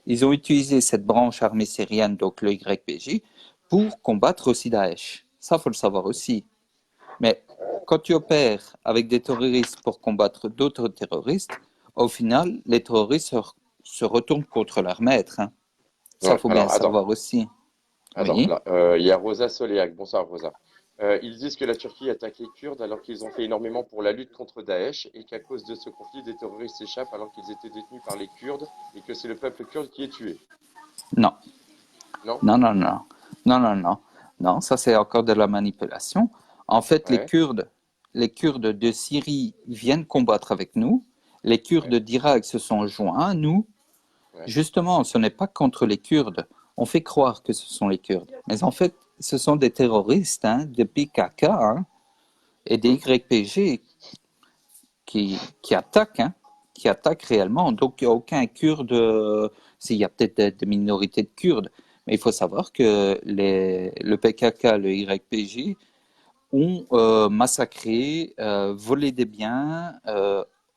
utilisé cette branche armée syrienne, donc le YPG, pour combattre aussi Daesh. Ça, il faut le savoir aussi. Mais quand tu opères avec des terroristes pour combattre d'autres terroristes, au final, les terroristes se retournent contre leur maître, hein. Ça,
Ouais,
faut bien le
alors, attends.
savoir aussi.
Attends,
Oui,
là, il y a Rosa Soléac. Bonsoir, Rosa. Ils disent que la Turquie attaque les Kurdes alors qu'ils ont fait énormément pour la lutte contre Daesh et qu'à cause de ce conflit, des terroristes s'échappent alors qu'ils étaient détenus par les Kurdes et que c'est le peuple kurde qui est tué.
non,
Non?
non, non, non, non, non, non, non, ça c'est encore de la manipulation. En fait,
Ouais,
Les Kurdes de Syrie viennent combattre avec nous. Les Kurdes
ouais,
d'Irak se sont joints à nous.
ouais.
Justement, ce n'est pas contre les Kurdes. On fait croire que ce sont les Kurdes. Mais en fait, ce sont des terroristes, hein, de PKK, hein, et des
Mhm.
YPG qui attaquent, hein, qui attaquent réellement. Donc, il n'y a aucun Kurde. S'il y a peut-être des minorités de Kurdes, mais il faut savoir que le PKK, le YPG, ont massacré, volé des biens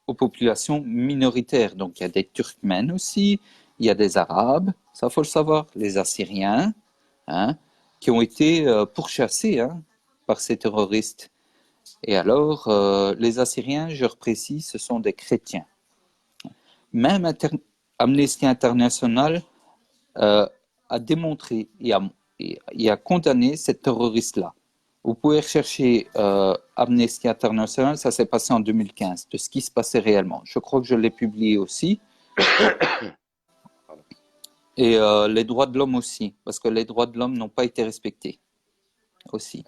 aux populations minoritaires. Donc, il y a des Turkmènes aussi, il y a des Arabes, ça faut le savoir, les Assyriens, hein, qui ont été pourchassés, hein, par ces terroristes. Et alors, les Assyriens, je reprécise, ce sont des chrétiens. Même Amnesty International euh, a démontré et a condamné ces terroristes-là. Vous pouvez rechercher Amnesty International, ça s'est passé en 2015, de ce qui se passait réellement. Je crois que je l'ai publié aussi.
Pardon.
Et les droits de l'homme aussi, parce que les droits de l'homme n'ont pas été respectés aussi.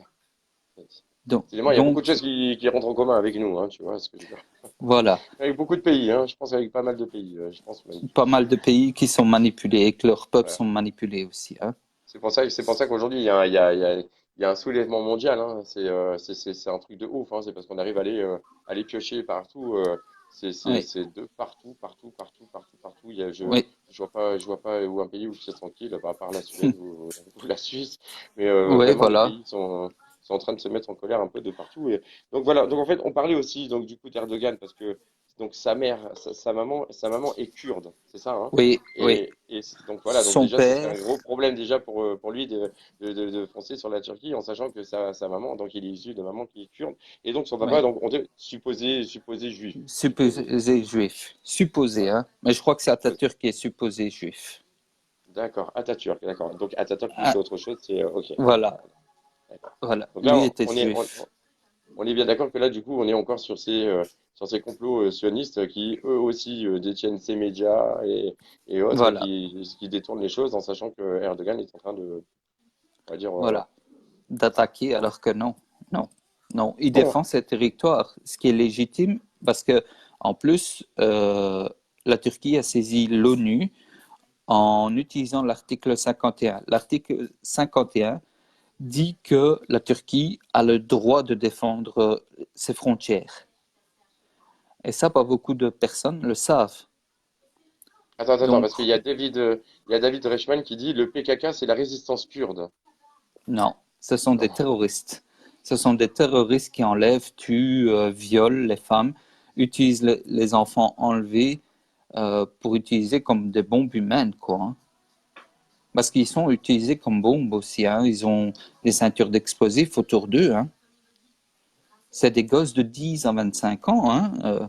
Donc,
Décidément, il y a beaucoup de
donc
choses qui rentrent en commun avec nous, hein, tu vois ce que je veux dire.
voilà,
Avec beaucoup de pays, hein, je pense avec pas mal de pays, je pense même.
pas mal de pays qui sont manipulés et que leurs peuples
Voilà.
sont manipulés aussi, hein.
C'est pour ça qu'aujourd'hui, il y a un soulèvement mondial, hein. C'est un truc de ouf, hein. C'est parce qu'on arrive à les piocher partout.
Oui,
C'est de partout, partout, partout, partout, partout.
oui,
Je vois pas où un pays où c'est tranquille, à part la Suède ou la Suisse. Mais
oui,
vraiment, les
voilà.
pays sont en train de se mettre en colère un peu de partout. Et donc voilà. Donc en fait, on parlait aussi donc du coup d'Erdogan parce que donc sa mère, sa maman est kurde, c'est ça, hein?
Oui, oui.
Donc voilà, donc
Son
déjà ce serait un
père,
gros problème déjà pour lui de foncer sur la Turquie en sachant que sa maman, donc il est issu de maman qui est kurde, et donc son papa,
oui,
donc on dit supposé juif, supposé.
supposé juif. Supposé,
Voilà,
hein. Mais je crois que c'est
supposé.
Atatürk qui est supposé juif.
D'accord, Atatürk, d'accord. Donc Atatürk, lui, c'est
Ah,
autre chose, c'est ok, d'accord,
voilà,
d'accord.
voilà.
Donc là,
Lui était juif.
on est bien d'accord que là, du coup, on est encore sur ces complots sionistes qui, eux aussi, détiennent ces médias et autres et
Voilà,
qui détournent les choses en sachant que Erdogan est en train de, on va dire,
voilà. D'attaquer
bon.
alors que non, non, non. Il
Bon,
défend ses territoires, ce qui est légitime parce que, en plus, la Turquie a saisi l'ONU en utilisant l'article 51. L'article 51 dit que la Turquie a le droit de défendre ses frontières. Et ça, pas beaucoup de personnes le savent.
attends,
Donc,
parce qu'il y a David Reichman qui dit le PKK, c'est la résistance kurde.
non, ce sont des
Non.
terroristes. Ce sont des terroristes qui enlèvent, tuent, violent les femmes, utilisent les enfants enlevés pour utiliser comme des bombes humaines, quoi, hein. Parce qu'ils sont utilisés comme bombes aussi, hein. Ils ont des ceintures d'explosifs autour d'eux, hein. C'est des gosses de 10 à 25 ans, hein.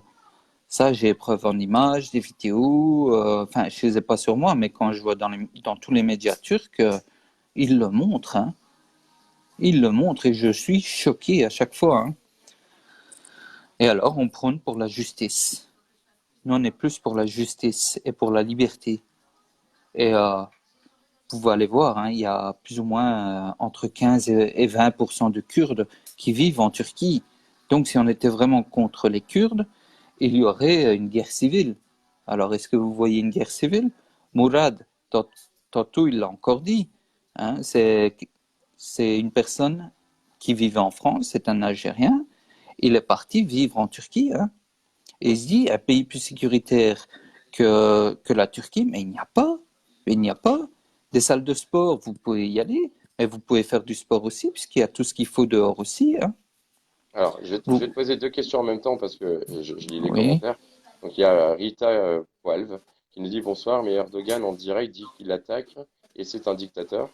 Ça, j'ai preuve en images, des vidéos. Enfin, je ne les ai pas sur moi, mais quand je vois dans tous les médias turcs, ils le montrent, hein. Ils le montrent et je suis choqué à chaque fois, hein. Et alors, on prône pour la justice. Nous, on est plus pour la justice et pour la liberté. Et vous pouvez aller voir, hein, il y a plus ou moins entre 15 et 20% de Kurdes qui vivent en Turquie. Donc, si on était vraiment contre les Kurdes, il y aurait une guerre civile. Alors, est-ce que vous voyez une guerre civile? Mourad, tantôt, il l'a encore dit, hein, c'est une personne qui vivait en France, c'est un Algérien. Il est parti vivre en Turquie, hein, et il se dit un pays plus sécuritaire que la Turquie, mais il n'y a pas. Il n'y a pas. Des salles de sport, vous pouvez y aller, mais vous pouvez faire du sport aussi, puisqu'il y a tout ce qu'il faut dehors aussi, hein.
Alors, je vais te
Vous,
poser deux questions en même temps parce que je lis les
oui.
commentaires. Donc, il y a Rita Poilv qui nous dit bonsoir, mais Erdogan en direct dit qu'il attaque et c'est un dictateur.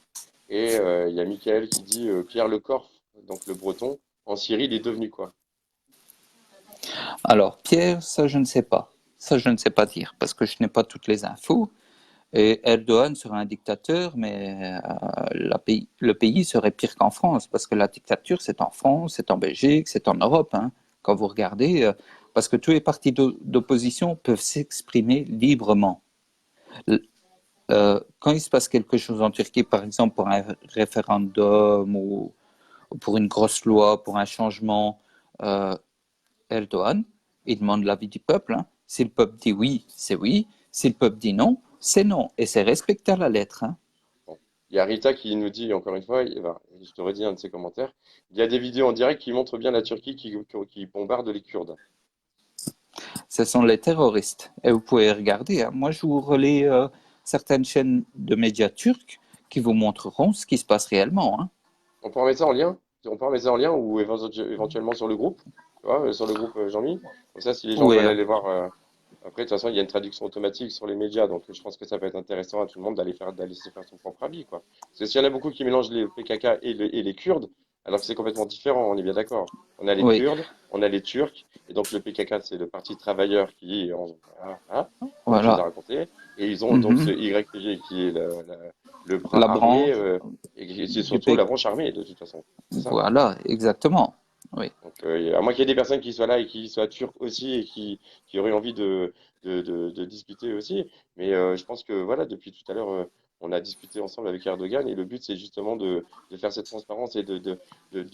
Et il y a Michael qui dit Pierre Le Corf, donc le breton, en Syrie, il est devenu quoi?
Alors, Pierre, ça, je ne sais pas. Ça, je ne sais pas dire parce que je n'ai pas toutes les infos. Et Erdogan serait un dictateur, mais le pays serait pire qu'en France, parce que la dictature, c'est en France, c'est en Belgique, c'est en Europe, hein, quand vous regardez, parce que tous les partis d'opposition peuvent s'exprimer librement. Quand il se passe quelque chose en Turquie, par exemple pour un référendum ou pour une grosse loi, pour un changement, euh, Erdogan, il demande l'avis du peuple. Hein. Si le peuple dit oui, c'est oui. Si le peuple dit non, c'est non. Et c'est respecté à la lettre. Hein.
Bon. Il y a Rita qui nous dit, encore une fois, je te redis un de ses commentaires, il y a des vidéos en direct qui montrent bien la Turquie qui bombarde les Kurdes.
Ce sont les terroristes. Et vous pouvez regarder. Hein. Moi, je vous relais certaines chaînes de médias turcs qui vous montreront ce qui se passe réellement. Hein.
On peut en mettre ça en lien? On peut en mettre ça en lien ou éventuellement sur le groupe, tu vois, sur le groupe Jean-Mi. Comme ça, si les gens
Oui,
veulent aller voir, après, de toute façon, il y a une traduction automatique sur les médias, donc je pense que ça peut être intéressant à tout le monde d'aller se faire son propre avis, quoi. Parce que s'il y en a beaucoup qui mélangent les PKK et les Kurdes, alors que c'est complètement différent, on est bien d'accord. On a les
oui,
Kurdes, on a les Turcs, et donc le PKK, c'est le parti travailleur qui est, voilà, hein, comme tu nous as
voilà.
raconté, et ils ont donc ce
Mhm.
YPG qui est le bras
La
armé,
branche
et c'est
du
surtout la
PK.
branche armée, de toute façon. C'est ça.
Voilà, exactement. Oui.
Donc, à moins qu'il y ait des personnes qui soient là et qui soient turques aussi et qui auraient envie de discuter aussi. Mais je pense que voilà, depuis tout à l'heure, on a discuté ensemble avec Erdogan et le but, c'est justement de faire cette transparence et de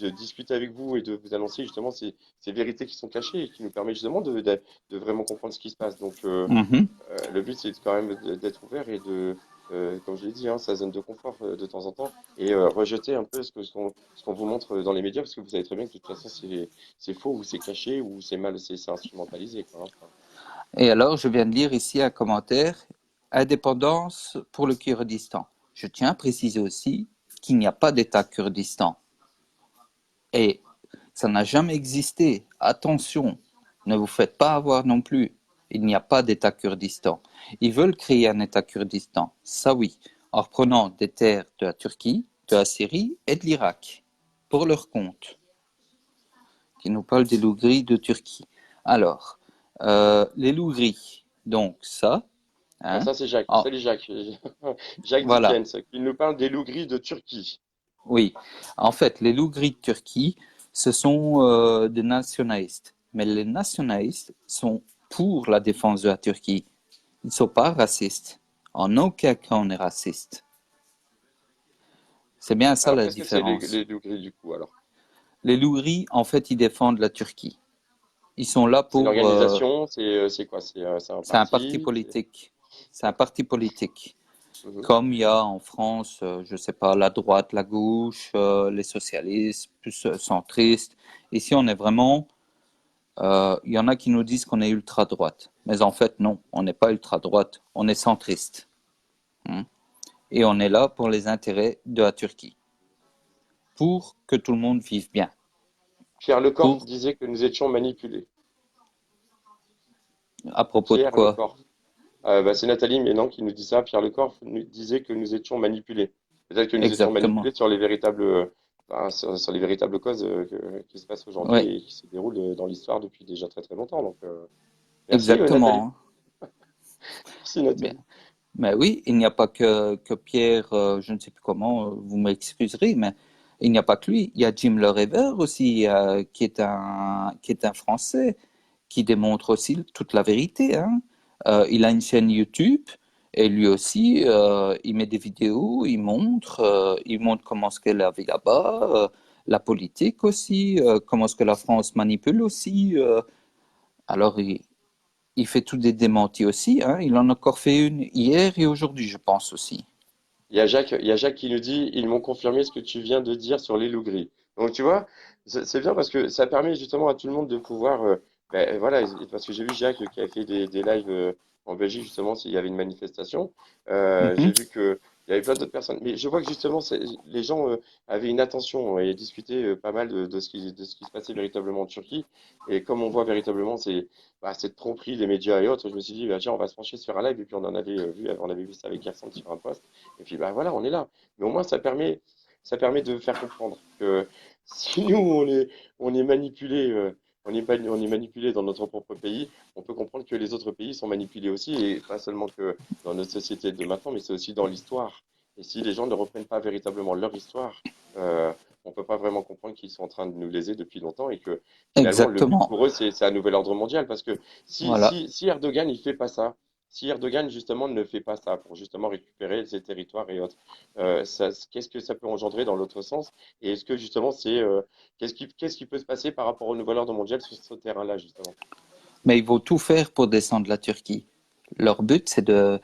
discuter avec vous et de vous annoncer justement ces vérités qui sont cachées et qui nous permettent justement de vraiment comprendre ce qui se passe. Donc,
Mhm.
le but, c'est quand même d'être ouvert et comme je l'ai dit, hein, sa zone de confort de temps en temps et rejeter un peu ce qu'on vous montre dans les médias parce que vous savez très bien que de toute façon, c'est faux ou c'est caché ou c'est mal, c'est instrumentalisé, quoi, hein. Enfin,
Et alors, je viens de lire ici un commentaire. Indépendance pour le Kurdistan. Je tiens à préciser aussi qu'il n'y a pas d'État Kurdistan. Et ça n'a jamais existé. Attention, ne vous faites pas avoir non plus. Il n'y a pas d'État Kurdistan. Ils veulent créer un État Kurdistan, ça oui, en reprenant des terres de la Turquie, de la Syrie et de l'Irak, pour leur compte, qui nous parle des loups gris de Turquie. Alors, les loups gris, donc ça,
alors
hein,
ça, c'est Jacques.
oh,
Salut Jacques. Jacques
voilà,
Dickens, qui nous parle des loups gris de Turquie.
oui. En fait, les loups gris de Turquie, ce sont des nationalistes. Mais les nationalistes sont pour la défense de la Turquie. Ils ne sont pas racistes. En aucun cas on est raciste. C'est bien ça
Alors,
la
qu'est-ce que c'est
différence.
les loups gris du coup, alors?
Les loups gris, en fait, ils défendent la Turquie. Ils sont là
C'est une
pour...
organisation, c'est quoi? C'est un
c'est un parti
parti?
politique. C'est un
D'accord.
parti politique.
Mhm.
Comme il y a en France, je ne sais pas, la droite, la gauche, les socialistes, plus centristes. Ici, on est vraiment... Il y en a qui nous disent qu'on est ultra-droite. Mais en fait, non, on n'est pas ultra-droite, on est centriste. Hein. Et on est là pour les intérêts de la Turquie. Pour que tout le monde vive bien.
Pierre Lecorf
Pour,
disait que nous étions manipulés.
à propos de
Pierre
quoi?
Lecorf. C'est Nathalie Ménan qui nous dit ça. Pierre Lecorf nous disait que nous étions manipulés. Peut-être que nous étions
Exactement.
manipulés sur les véritables, sur les véritables causes qui se passent
Oui,
aujourd'hui et qui se déroulent dans l'histoire depuis déjà très très longtemps. Donc, merci Nathalie.
exactement.
Merci
Bien.
Nathalie.
Mais oui, il n'y a pas que Pierre, je ne sais plus comment, vous m'excuserez, mais il n'y a pas que lui. Il y a Jim Leriver aussi, qui est un Français, qui démontre aussi toute la vérité. Hein. Il a une chaîne YouTube et lui aussi, il met des vidéos, il montre comment ce qu'est la vie là-bas, la politique aussi, comment ce que la France manipule aussi. Alors, il fait tout des démentis aussi. Hein. Il en a encore fait une hier et aujourd'hui, je pense aussi.
Il y a Jacques qui nous dit, ils m'ont confirmé ce que tu viens de dire sur les loups gris. Donc tu vois, c'est bien parce que ça permet justement à tout le monde de pouvoir, voilà, parce que j'ai vu Jacques qui avait fait des lives en Belgique justement s'il y avait une manifestation.
Mhm.
J'ai vu que il y avait plein d'autres personnes, mais je vois que justement les gens avaient une attention et discutaient pas mal de ce qui se passait véritablement en Turquie. Et comme on voit véritablement cette tromperie des médias et autres, je me suis dit, bah, tiens, on va se pencher sur un live et puis on avait vu ça avec Gerson sur un post. Et puis bah voilà, on est là. Mais au moins ça permet de faire comprendre que si nous on est manipulé on est manipulé dans notre propre pays, on peut comprendre que les autres pays sont manipulés aussi, et pas seulement que dans notre société de maintenant, mais c'est aussi dans l'histoire. Et si les gens ne reprennent pas véritablement leur histoire, euh, on ne peut pas vraiment comprendre qu'ils sont en train de nous léser depuis longtemps et que finalement le but
Exactement.
pour eux, c'est un nouvel ordre mondial. Parce que
Voilà.
si Erdogan il fait pas ça, si Erdogan justement ne fait pas ça pour justement récupérer ses territoires et autres, qu'est-ce que ça peut engendrer dans l'autre sens? Et est-ce que justement qu'est-ce qui peut se passer par rapport au nouvel ordre mondial sur ce terrain-là, justement?
Mais ils vont tout faire pour descendre la Turquie. Leur but, c'est de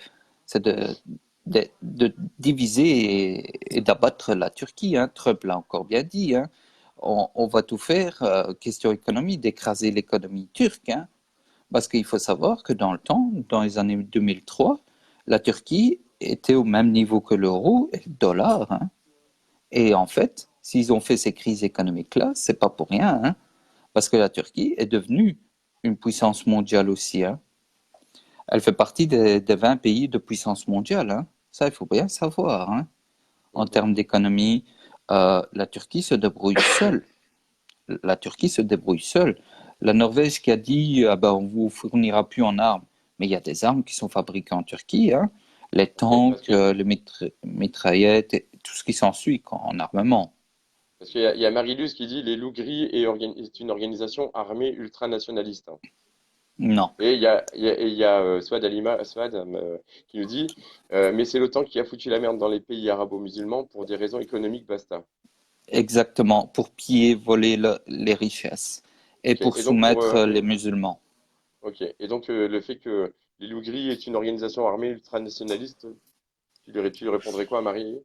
diviser et d'abattre la Turquie, hein. Trump l'a encore bien dit, hein. On va tout faire, question économie, d'écraser l'économie turque, hein. Parce qu'il faut savoir que dans le temps, dans les années 2003, la Turquie était au même niveau que l'euro et le dollar, hein. Et en fait, s'ils ont fait ces crises économiques-là, c'est pas pour rien, hein. Parce que la Turquie est devenue une puissance mondiale aussi, hein. Elle fait partie des 20 pays de puissance mondiale, hein. Ça, il faut bien savoir, hein. En
Mhm.
termes d'économie, la Turquie se débrouille seule. La Turquie se débrouille seule. La Norvège qui a dit ah ben, on vous fournira plus en armes, mais il y a des armes qui sont fabriquées en Turquie, hein. Les
Ok,
tanks, les mitraillettes, et tout ce qui s'ensuit en armement.
parce qu'il y a Marilus qui dit les loups gris est une organisation armée ultranationaliste, hein.
Non,
Et il y a Swad qui nous dit mais c'est l'OTAN qui a foutu la merde dans les pays arabo-musulmans pour des raisons économiques, basta.
exactement, pour piller, voler les richesses et
Ok,
pour
et donc pour
soumettre les musulmans.
ok, et donc le fait que les loups gris est une organisation armée ultranationaliste, tu lui répondrais quoi à Marie?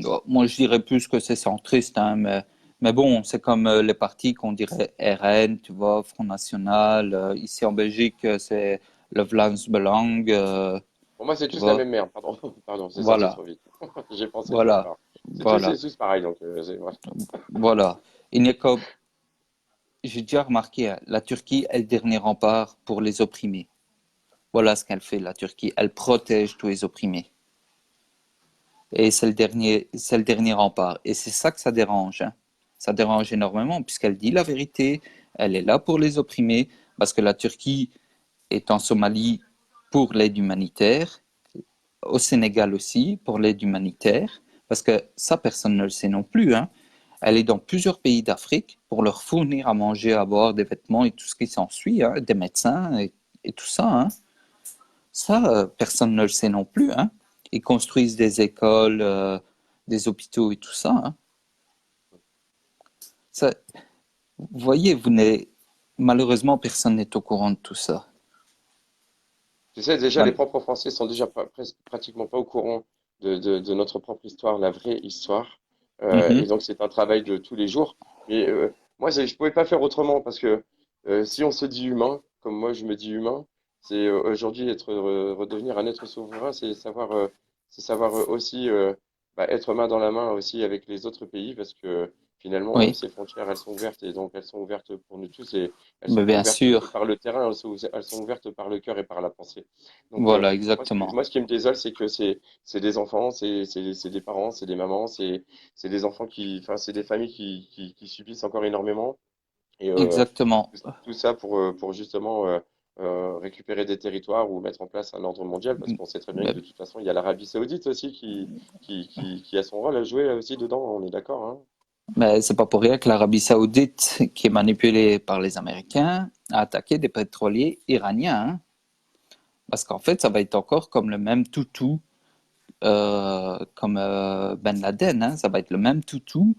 Oh, moi, je dirais plus que c'est centriste, hein, mais bon, c'est comme les partis qu'on dirait RN, tu vois, Front National. Ici en Belgique, c'est le Vlaams Belang,
Pour moi, c'est
tu
tous la
vois.
même merde, pardon, pardon, c'est sorti
Voilà,
trop vite. J'ai pensé trop
voilà,
fort. C'est
voilà,
tous pareil, donc voilà.
voilà. Il n'y a comme, j'ai déjà remarqué, hein, la Turquie est le dernier rempart pour les opprimés. Voilà ce qu'elle fait, la Turquie. Elle protège tous les opprimés. Et c'est le dernier rempart. Et c'est ça que ça dérange, hein. Ça dérange énormément puisqu'elle dit la vérité. Elle est là pour les opprimer parce que la Turquie est en Somalie pour l'aide humanitaire, au Sénégal aussi pour l'aide humanitaire, parce que ça, personne ne le sait non plus, hein. Elle est dans plusieurs pays d'Afrique pour leur fournir à manger, à boire, des vêtements et tout ce qui s'ensuit, hein, des médecins et tout ça, hein. Ça, personne ne le sait non plus, hein. Ils construisent des écoles, des hôpitaux et tout ça, hein. Ça, vous voyez, malheureusement, personne n'est au courant de tout ça.
Tu sais, déjà, les
Mal-
propres Français sont déjà pratiquement pas au courant de notre propre histoire, la vraie histoire. Et
Mhm.
donc, c'est un travail de tous les jours. Mais moi, je pouvais pas faire autrement parce que si on se dit humain, comme moi je me dis humain, c'est aujourd'hui redevenir un être souverain, c'est savoir aussi être main dans la main aussi avec les autres pays parce que finalement,
Oui,
ces frontières, elles sont ouvertes et donc elles sont ouvertes pour nous tous et elles sont
mais
pas
bien
ouvertes que
sûr.
par le terrain, elles sont ouvertes par le cœur et par la pensée. Donc,
Voilà, exactement.
moi, ce qui me désole, c'est que c'est des enfants, c'est des parents, c'est des mamans, c'est des enfants enfin, c'est des familles qui subissent encore énormément. Et
Exactement.
tout ça pour justement récupérer des territoires ou mettre en place un ordre mondial, parce qu'on sait très bien que
Mais
de toute façon, il y a l'Arabie Saoudite aussi qui a son rôle à jouer aussi dedans, on est d'accord, hein?
Mais c'est pas pour rien que l'Arabie Saoudite, qui est manipulée par les Américains, a attaqué des pétroliers iraniens, hein. Parce qu'en fait, ça va être encore comme le même toutou, comme Ben Laden, hein. Ça va être le même toutou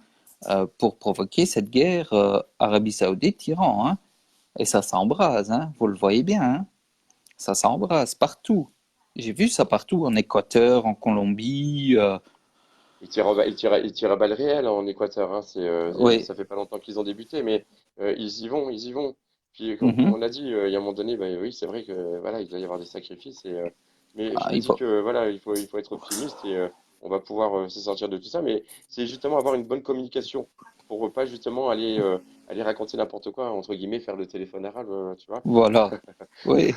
pour provoquer cette guerre Arabie Saoudite-Iran, hein. Et ça s'embrase, hein. Vous le voyez bien, hein. Ça s'embrase partout. J'ai vu ça partout, en Équateur, en Colombie.
Ils tirent à balles réelles, hein, en Équateur, hein,
Oui.
ça fait pas longtemps qu'ils ont débuté, mais ils y vont. Puis comme
Mhm.
on a dit, il y a un moment donné, bah, oui, c'est vrai que voilà, il doit y avoir des sacrifices. Mais je
Ah,
me dis que voilà, il faut être optimiste et on va pouvoir se sortir de tout ça. Mais c'est justement avoir une bonne communication pour pas justement aller raconter n'importe quoi, entre guillemets, faire le téléphone arabe, tu vois.
voilà. Oui.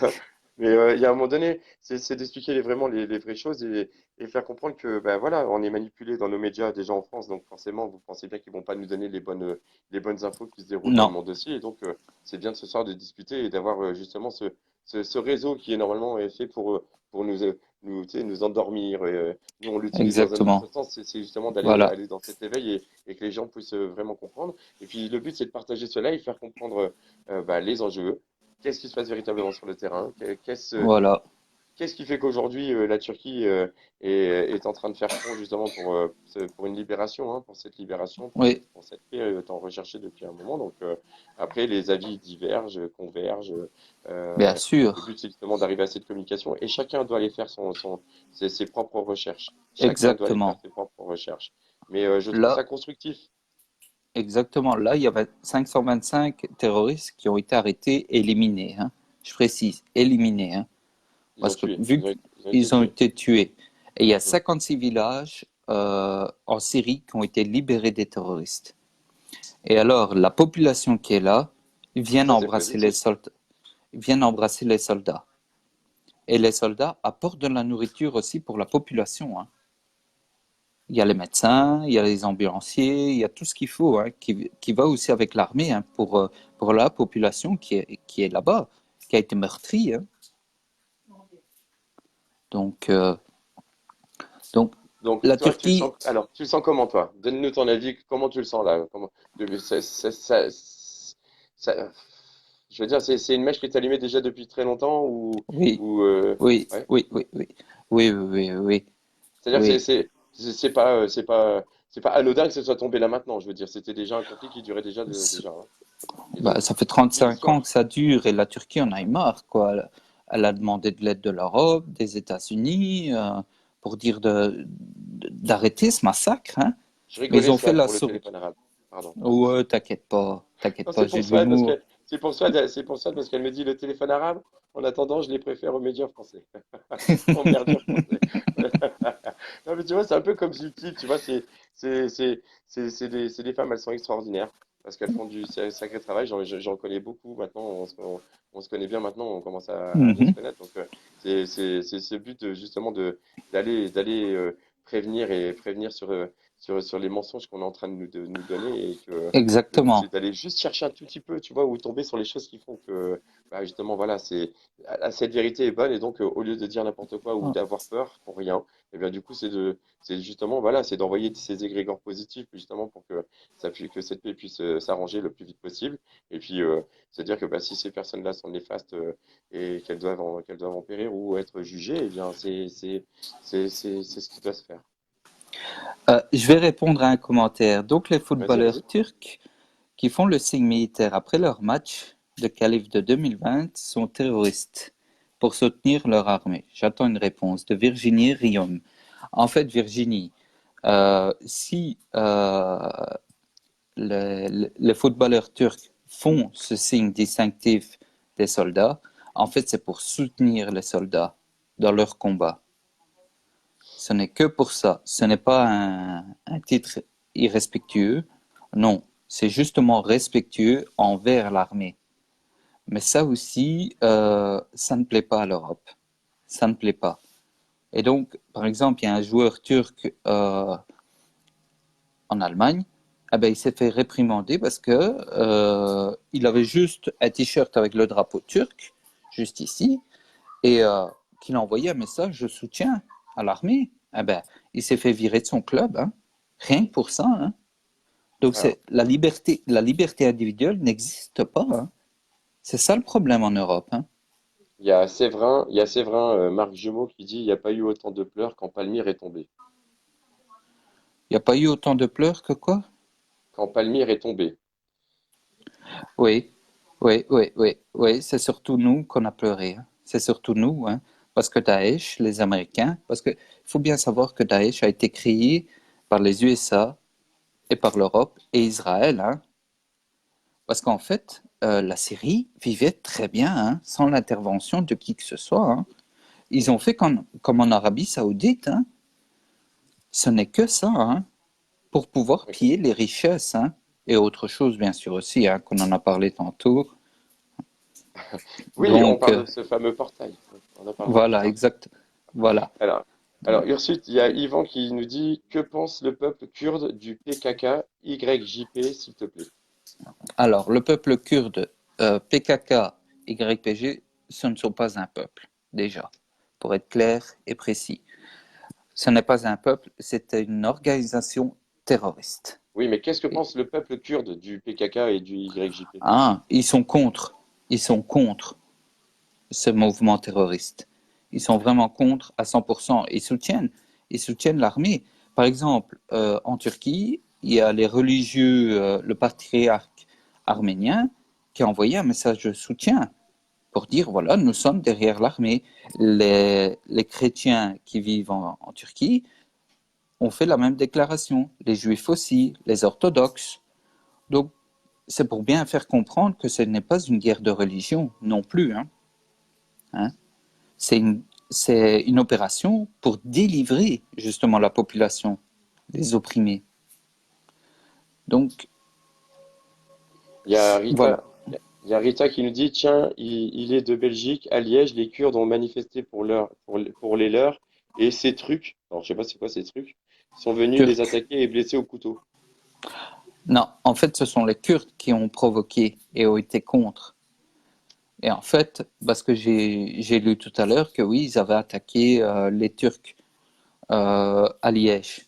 Mais il y a un moment donné, c'est d'expliquer vraiment les vraies choses et faire comprendre que ben voilà, on est manipulé dans nos médias déjà en France, donc forcément, vous pensez bien qu'ils vont pas nous donner les bonnes infos qui se déroulent dans le
Non,
monde aussi. Et donc, c'est bien de ce soir de discuter et d'avoir justement ce réseau qui est normalement fait pour nous, tu sais, nous endormir. Et, nous, on l'utilise dans un autre
exactement.
sens, c'est justement d'aller
Voilà,
aller dans cet éveil et que les gens puissent vraiment comprendre. Et puis, le but, c'est de partager cela et faire comprendre bah, les enjeux. Qu'est-ce qui se passe véritablement sur le terrain?
voilà.
Qu'est-ce qui fait qu'aujourd'hui la Turquie est en train de faire front justement pour une libération, hein, pour cette libération,
Oui,
pour cette paix tant recherchée depuis un moment. Donc après, les avis divergent, convergent.
bien
Le
sûr.
but, c'est justement d'arriver à cette communication et chacun doit aller faire ses propres recherches. Chacun doit aller faire
Exactement.
ses propres recherches. Mais je trouve
Là,
ça constructif.
exactement. Là, il y avait 525 terroristes qui ont été arrêtés, éliminés, hein. Je précise, éliminés, hein.
Ils ont
Parce que
tué.
vu
Ils ont été
qu'ils ont
tués.
été tués, et il y a
Mm.
56 villages en Syrie qui ont été libérés des terroristes. Et alors, la population qui est là vient
Ça, c'est
embrasser les
positif.
soldats, vient embrasser les soldats. Et les soldats apportent de la nourriture aussi pour la population, hein. Il y a les médecins, il y a les ambulanciers, il y a tout ce qu'il faut, hein, qui va aussi avec l'armée, hein, pour la population qui est là-bas, qui a été meurtrie, hein. Donc, euh, donc,
Donc,
la
toi, tu le sens.
Turquie,
Alors, tu le sens comment, toi? Donne-nous ton avis. Comment tu le sens là? Je veux dire, c'est une mèche qui est allumée déjà depuis très longtemps
oui,
ou
oui,
ouais.
oui, oui, oui, oui, oui, oui, oui,
C'est-à-dire que
oui.
c'est pas anodin que ce soit tombé là maintenant. Je veux dire, c'était déjà un conflit qui durait déjà. Hein. Et
Bah,
donc,
ça fait
c'est
35 ans
l'histoire.
que ça dure et la Turquie en a eu marre, quoi. Elle a demandé de l'aide de l'Europe, des États-Unis, pour dire d'arrêter ce massacre, hein.
Je
Mais ils
rigolais
ont fait
Swad
la
pour le
sourde.
téléphone arabe. Pardon.
Ouais,
Non,
t'inquiète pas,
c'est pour
j'ai de
Swad parce
l'humour.
que c'est pour Swad parce qu'elle me dit le téléphone arabe. En attendant, je les préfère aux médias français. Au merdier français. Non, mais tu vois, c'est un peu comme Zulkifli, tu vois, c'est des femmes, elles sont extraordinaires parce qu'elles font du sacré travail. J'en connais beaucoup maintenant, on se connaît bien maintenant, on commence à bien se
Mhm.
connaître. Donc, c'est ce but justement d'aller prévenir et prévenir sur les mensonges qu'on est en train de nous donner et que le but, c'est
Exactement.
d'aller juste chercher un tout petit peu, tu vois, ou tomber sur les choses qui font que, bah, justement, voilà, cette vérité est bonne et donc, au lieu de dire n'importe quoi ou d'avoir peur pour rien, et bien du coup, c'est justement, voilà, c'est d'envoyer ces égrégores positifs justement pour que que cette paix puisse s'arranger le plus vite possible. Et puis, se dire que bah, si ces personnes-là sont néfastes et qu'elles doivent en périr ou être jugées, et bien c'est ce qui doit se faire.
Je vais répondre à un commentaire. Donc, les
Vas-y,
footballeurs
vas-y.
turcs qui font le signe militaire après leur match de qualif de 2020 sont terroristes pour soutenir leur armée. J'attends une réponse de Virginie Riom. En fait, Virginie, si les footballeurs turcs font ce signe distinctif des soldats, en fait, c'est pour soutenir les soldats dans leur combat. Ce n'est que pour ça. Ce n'est pas un titre irrespectueux. Non, c'est justement respectueux envers l'armée. Mais ça aussi, ça ne plaît pas à l'Europe. Ça ne plaît pas. Et donc, par exemple, il y a un joueur turc en Allemagne. Ah ben, il s'est fait réprimander parce que il avait juste un t-shirt avec le drapeau turc, juste ici, et qu'il a envoyé un message de soutien à l'armée. Ah ben, il s'est fait virer de son club, hein. Rien que pour ça, hein. Donc
Voilà.
c'est la liberté individuelle n'existe pas, hein. C'est ça le problème en Europe, hein.
Il y a Séverin, Marc Jumeau qui dit il n'y a pas eu autant de pleurs quand Palmyre est tombé.
Il n'y a pas eu autant de pleurs que quoi?
Quand Palmyre est tombé.
Oui, oui, oui, oui, oui. C'est surtout nous qu'on a pleuré, hein. C'est surtout nous, hein. Parce que Daesh, les Américains, parce que faut bien savoir que Daesh a été créé par les USA et par l'Europe et Israël, hein. Parce qu'en fait, la Syrie vivait très bien, hein, sans l'intervention de qui que ce soit, hein. Ils ont fait comme en Arabie Saoudite, hein. Ce n'est que ça, hein, pour pouvoir
Ok.
piller les richesses, hein, et autre chose, bien sûr, aussi, hein, qu'on en a parlé tantôt.
Oui, on
Donc,
parle de ce fameux portail. On en parlera plus
voilà,
tard.
exact. Voilà.
Alors, alors Ursut, il y a Yvan qui nous dit, que pense le peuple kurde du PKK YJP, s'il te plaît?
Alors, le peuple kurde, PKK, YPG, ce ne sont pas un peuple, déjà, pour être clair et précis. Ce n'est pas un peuple, c'est une organisation terroriste.
Oui, mais qu'est-ce que
Et-
pense le peuple kurde du PKK et du YJP?
Ah, ils sont contre ce mouvement terroriste. Ils sont vraiment contre à 100%. Ils soutiennent l'armée. Par exemple, en Turquie, il y a les religieux, le patriarche arménien qui a envoyé un message de soutien pour dire, voilà, nous sommes derrière l'armée. Les chrétiens qui vivent en Turquie ont fait la même déclaration, les juifs aussi, les orthodoxes. Donc, c'est pour bien faire comprendre que ce n'est pas une guerre de religion non plus. Hein. C'est une opération pour délivrer justement la population des opprimés. Donc,
Il y a
voilà.
Rita, il y a Rita qui nous dit, tiens, il est de Belgique, à Liège, les Kurdes ont manifesté pour les leurs, et ces trucs, alors je sais pas c'est quoi ces trucs, sont venus les
Turcs.
attaquer et blesser au couteau.
Non, en fait, ce sont les Kurdes qui ont provoqué et ont été contre. Et en fait, parce que j'ai lu tout à l'heure que oui, ils avaient attaqué les Turcs à Liège.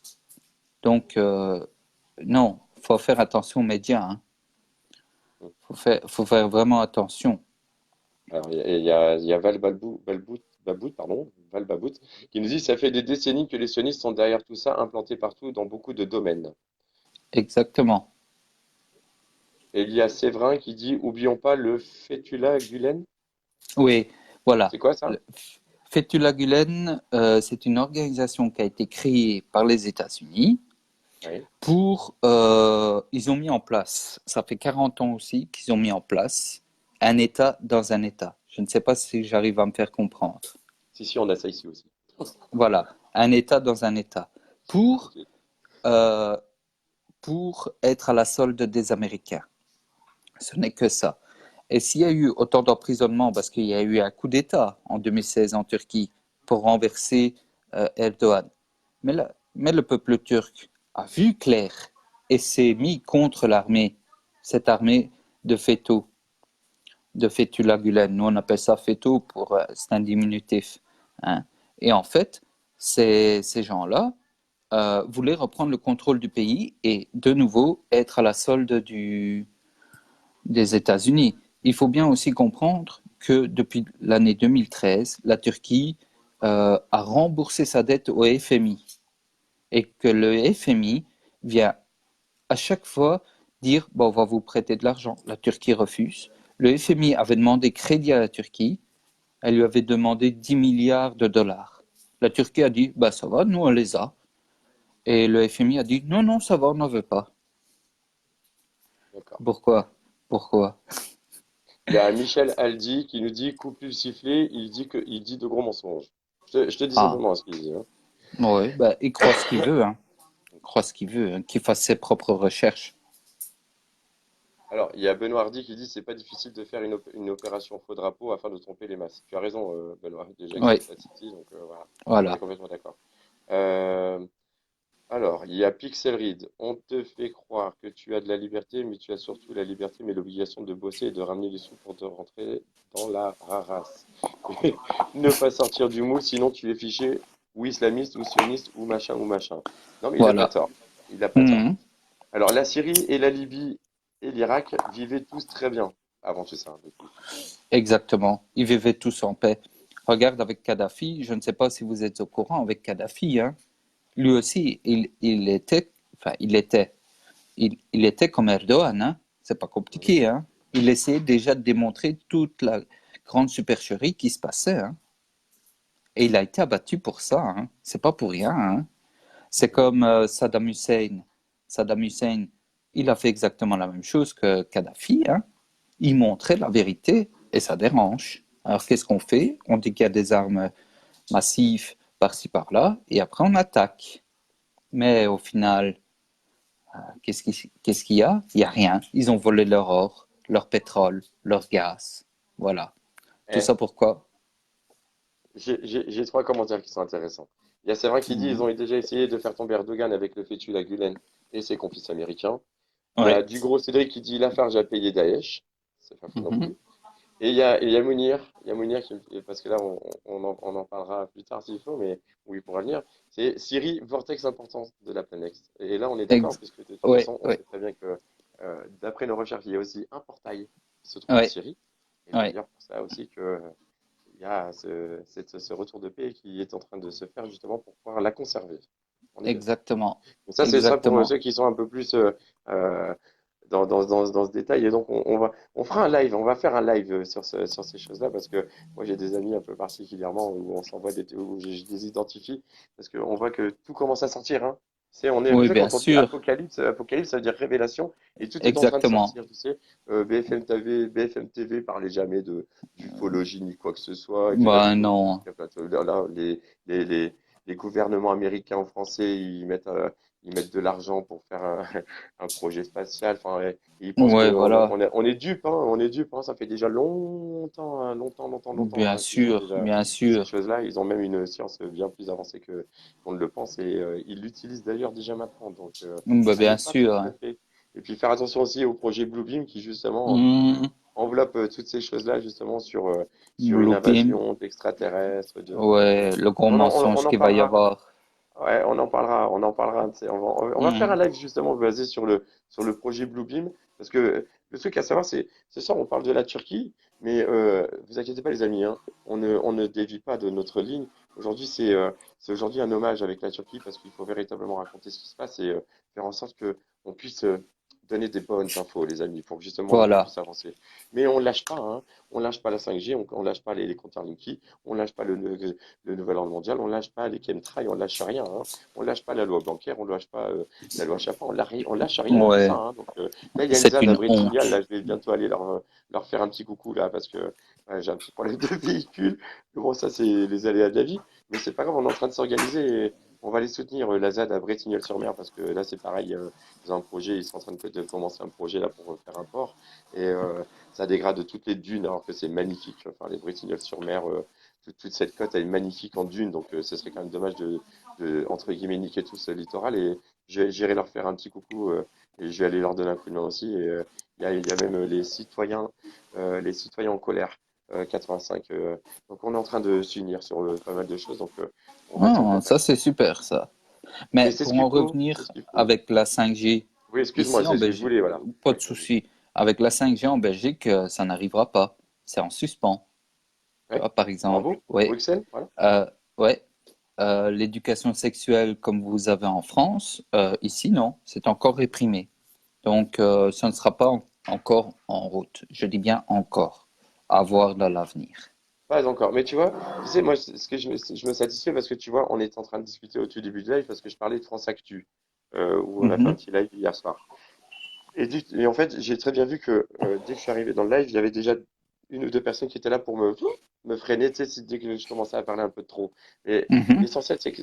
Donc, non, il faut faire attention aux médias. Hein. Faut faire vraiment attention.
Alors, il y a Babout, pardon, Val Babout, qui nous dit, ça fait des décennies que les sionistes sont derrière tout ça, implantés partout dans beaucoup de domaines.
Exactement.
Et il y a Séverin qui dit, oublions pas le Fethullah Gulen.
Oui, voilà.
C'est quoi ça?
Le Fethullah Gulen, c'est une organisation qui a été créée par les États-Unis
Oui.
pour. Ils ont mis en place, ça fait 40 ans aussi qu'ils ont mis en place un État dans un État. Je ne sais pas si j'arrive à me faire comprendre.
Si, si, on a ça ici aussi.
Voilà, un État dans un État pour,
Ok.
euh, pour être à la solde des Américains. Ce n'est que ça. Et s'il y a eu autant d'emprisonnement, parce qu'il y a eu un coup d'État en 2016 en Turquie pour renverser Erdogan, mais le peuple turc a vu clair et s'est mis contre l'armée, cette armée de Feto, de Fethullah Gulen. Nous, on appelle ça Feto, c'est un diminutif. Hein. Et en fait, ces gens-là voulaient reprendre le contrôle du pays et de nouveau être à la solde des États-Unis. Il faut bien aussi comprendre que depuis l'année 2013, la Turquie a remboursé sa dette au FMI et que le FMI vient à chaque fois dire bon, on va vous prêter de l'argent. La Turquie refuse. Le FMI avait demandé crédit à la Turquie. Elle lui avait demandé 10 milliards de dollars. La Turquie a dit bah, ça va, nous on les a. Et le FMI a dit non, non, ça va, on n'en veut pas.
D'accord.
Pourquoi? Pourquoi?
Il y a Michel Aldi qui nous dit, coupe le sifflet, il dit de gros mensonges. Je te dis
Ah,
simplement ce qu'il dit, hein.
ouais, bah, il croit ce qu'il veut, hein. Croit ce qu'il veut, hein, qu'il fasse ses propres recherches.
Alors, il y a Benoît Hardy qui dit, c'est pas difficile de faire une opération faux drapeau afin de tromper les masses. Tu as raison, Benoît, déjà que
Oui,
c'est ta City, donc voilà, on est
voilà.
complètement d'accord. Euh, alors, il y a Pixel Read. On te fait croire que tu as de la liberté, mais tu as surtout la liberté, mais l'obligation de bosser et de ramener les sous pour te rentrer dans la rarasse. Ne pas sortir du moule, sinon tu es fiché ou islamiste ou sioniste ou machin ou machin. Non, mais il n'a pas
Voilà.
tort. Il n'a pas tort.
Mhm.
Alors, la Syrie et la Libye et l'Irak vivaient tous très bien avant tout ça, du coup.
Exactement. Ils vivaient tous en paix. Regarde avec Kadhafi, je ne sais pas si vous êtes au courant avec Kadhafi, hein. Lui aussi, il était comme Erdogan, hein. C'est pas
Mhm.
compliqué, hein. Il essayait déjà de démontrer toute la grande supercherie qui se passait, hein. Et il a été abattu pour ça, hein. C'est pas pour rien, hein. C'est
Mhm.
comme Saddam Hussein. Saddam Hussein, il a fait exactement la même chose que Kadhafi, hein. Il montrait la vérité et ça dérange. Alors qu'est-ce qu'on fait? On dit qu'il y a des armes massives par-ci par-là et après on attaque. Mais au final, qu'est-ce qu'il y a? Il n'y a rien. Ils ont volé leur or, leur pétrole, leur gaz. Voilà. Tout
Eh,
ça pourquoi?
j'ai trois commentaires qui sont intéressants. Il y a Séverin qui dit ils
Mhm.
ont déjà essayé de faire tomber Erdogan avec le Fethullah Gulen et ses complices américains. Il y
Oui.
a Dugros Cédric qui dit Lafarge a payé Daesh. C'est pas faux non
Mhm.
plus. Et il y a Mounir parce que là on en parlera plus tard s'il faut, mais où il pourra venir. C'est Syrie, vortex important de la planète. Et là on est d'accord,
Ex-
puisque de toute
ouais,
façon on
ouais,
sait très bien que d'après nos recherches, il y a aussi un portail qui se trouve en
ouais,
Syrie. Et
ouais,
d'ailleurs pour ça aussi que il y a ce retour de paix qui est en train de se faire justement pour pouvoir la conserver. On est d'accord.
exactement,
Donc ça, c'est ça pour
exactement.
ceux qui sont un peu plus euh, dans ce détail. Et donc, on fera un live, on va faire un live sur ces choses-là parce que moi, j'ai des amis un peu particulièrement où on s'envoie où je les identifie parce qu'on voit que tout commence à sortir, hein. Tu
Oui,
sais,
bien
quand on dit
sûr,
apocalypse, apocalypse, ça veut dire révélation et tout est en train de
exactement.
sortir, tu sais. BFM TV parlait jamais d'ufologie ni quoi que ce soit. Et puis là,
Ben
tout d'un coup,
non,
là, les, les, les gouvernements américains ou français, ils mettent de l'argent pour faire un projet spatial. Enfin, ouais, ils pensent
ouais,
qu'on
voilà,
on est dupe, hein, on est dupe, hein. Ça fait déjà longtemps, hein, longtemps
bien
hein, qu'ils ont
sûr,
déjà
bien
ces
sûr,
choses-là. Ils ont même une science bien plus avancée qu'on ne le pense et ils l'utilisent d'ailleurs déjà maintenant. Donc,
ben,
ça
bien
n'est pas tout
sûr,
à
hein.
fait. Et puis faire attention aussi au projet Bluebeam qui justement
Mhm.
enveloppe toutes ces choses-là justement sur une
Bluebeam,
invasion d'extraterrestres.
ouais, le gros
On
mensonge
en
qu'il va y
parlera.
avoir.
Ouais, on en parlera. Tu sais, on va faire un
Mhm.
live justement basé sur le projet Bluebeam. Parce que le truc à savoir, c'est ça, on parle de la Turquie, mais vous inquiétez pas les amis, hein, on ne dévie pas de notre ligne. Aujourd'hui, c'est aujourd'hui un hommage avec la Turquie parce qu'il faut véritablement raconter ce qui se passe et faire en sorte que on puisse donner des bonnes infos, les amis, pour que justement on
Voilà.
puisse avancer. Mais on lâche pas, hein, on lâche pas la 5G, on lâche pas les compteurs Linky, on lâche pas le nouvel ordre mondial, on lâche pas les chemtrails, on lâche rien, hein. On lâche pas la loi bancaire, on lâche pas la loi Chapa, on lâche rien de tout ça,
Ouais,
hein. Donc là, il y a une
c'est
ZAD à
une
Bretignolles,
honte.
là, je vais bientôt aller leur faire un petit coucou là parce que j'ai un petit problème de véhicule. Mais bon, ça, c'est les aléas de la vie. Mais c'est pas grave, on est en train de s'organiser et on va les soutenir, la ZAD à Bretignolles-sur-Mer, parce que là, c'est pareil, ils ont un projet, ils sont en train de commencer un projet là pour faire un port. Et ça dégrade toutes les dunes, alors que c'est magnifique. Enfin, les Bretignolles-sur-Mer, toute cette côte, elle est magnifique en dunes, donc ce serait quand même dommage entre guillemets, niquer tout ce littoral. Et j'irai leur faire un petit coucou et je vais aller leur donner un coup de main aussi. Et il y a même les citoyens en colère 85. Donc on est en train de s'unir sur pas mal de choses. Donc on reste en
Ah, ça
contact.
c'est super ça.
Mais
Mais
c'est ce
pour
qu'il
en
faut. C'est
revenir
ce qu'il faut.
avec la 5G,
Oui, excuse-moi,
ici en
c'est ce que je
Belgique,
voulais. Voilà.
pas
Oui,
de
vas-y.
souci. Avec la 5G en Belgique, ça n'arrivera pas. C'est en suspens. Tu
Ouais.
vois, par exemple,
Bravo.
ouais,
Bruxelles, voilà.
ouais, l'éducation sexuelle comme vous avez en France, ici non, c'est encore réprimé. Donc, ça ne sera pas encore en route. Je dis bien encore. À voir dans l'avenir.
Pas encore. Mais tu sais, moi, ce que je me satisfais parce que tu vois, on est en train de discuter au tout début du live parce que je parlais de France Actu, où on a fait un
Mhm,
petit live hier soir. Et en fait, j'ai très bien vu que dès que je suis arrivé dans le live, il y avait déjà une ou deux personnes qui étaient là pour me freiner, tu sais, dès que je commençais à parler un peu de trop. Et
mhm,
l'essentiel, c'est que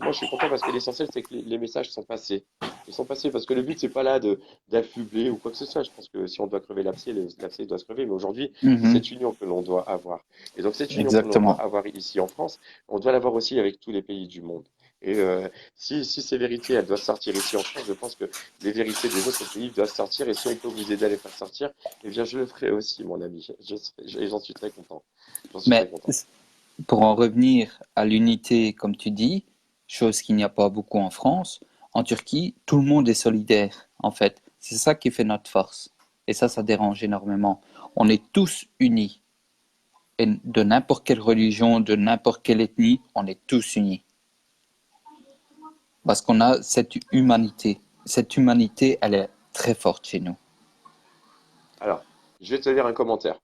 moi, je suis content parce que l'essentiel, c'est que les messages sont passés. Ils sont passés parce que le but, c'est pas là d'affubler ou quoi que ce soit. Je pense que si on doit crever l'abcès, l'abcès doit se crever. Mais aujourd'hui, c'est
mhm.
cette union que l'on doit avoir. Et donc, cette union que l'on doit
Exactement.
avoir ici en France, on doit l'avoir aussi avec tous les pays du monde. Et si ces vérités, elles doivent sortir ici en France, je pense que les vérités des autres pays doivent sortir et si on peut vous aider à les faire sortir, eh bien je le ferai aussi, mon ami. Et j'en suis très content. J'en suis très
Mais
content.
pour en revenir à l'unité, comme tu dis, chose qu'il n'y a pas beaucoup en France, en Turquie, tout le monde est solidaire, en fait. C'est ça qui fait notre force. Et ça dérange énormément. On est tous unis. Et de n'importe quelle religion, de n'importe quelle ethnie, on est tous unis. Parce qu'on a cette humanité. Cette humanité, elle est très forte chez nous.
Alors, je vais te lire un commentaire.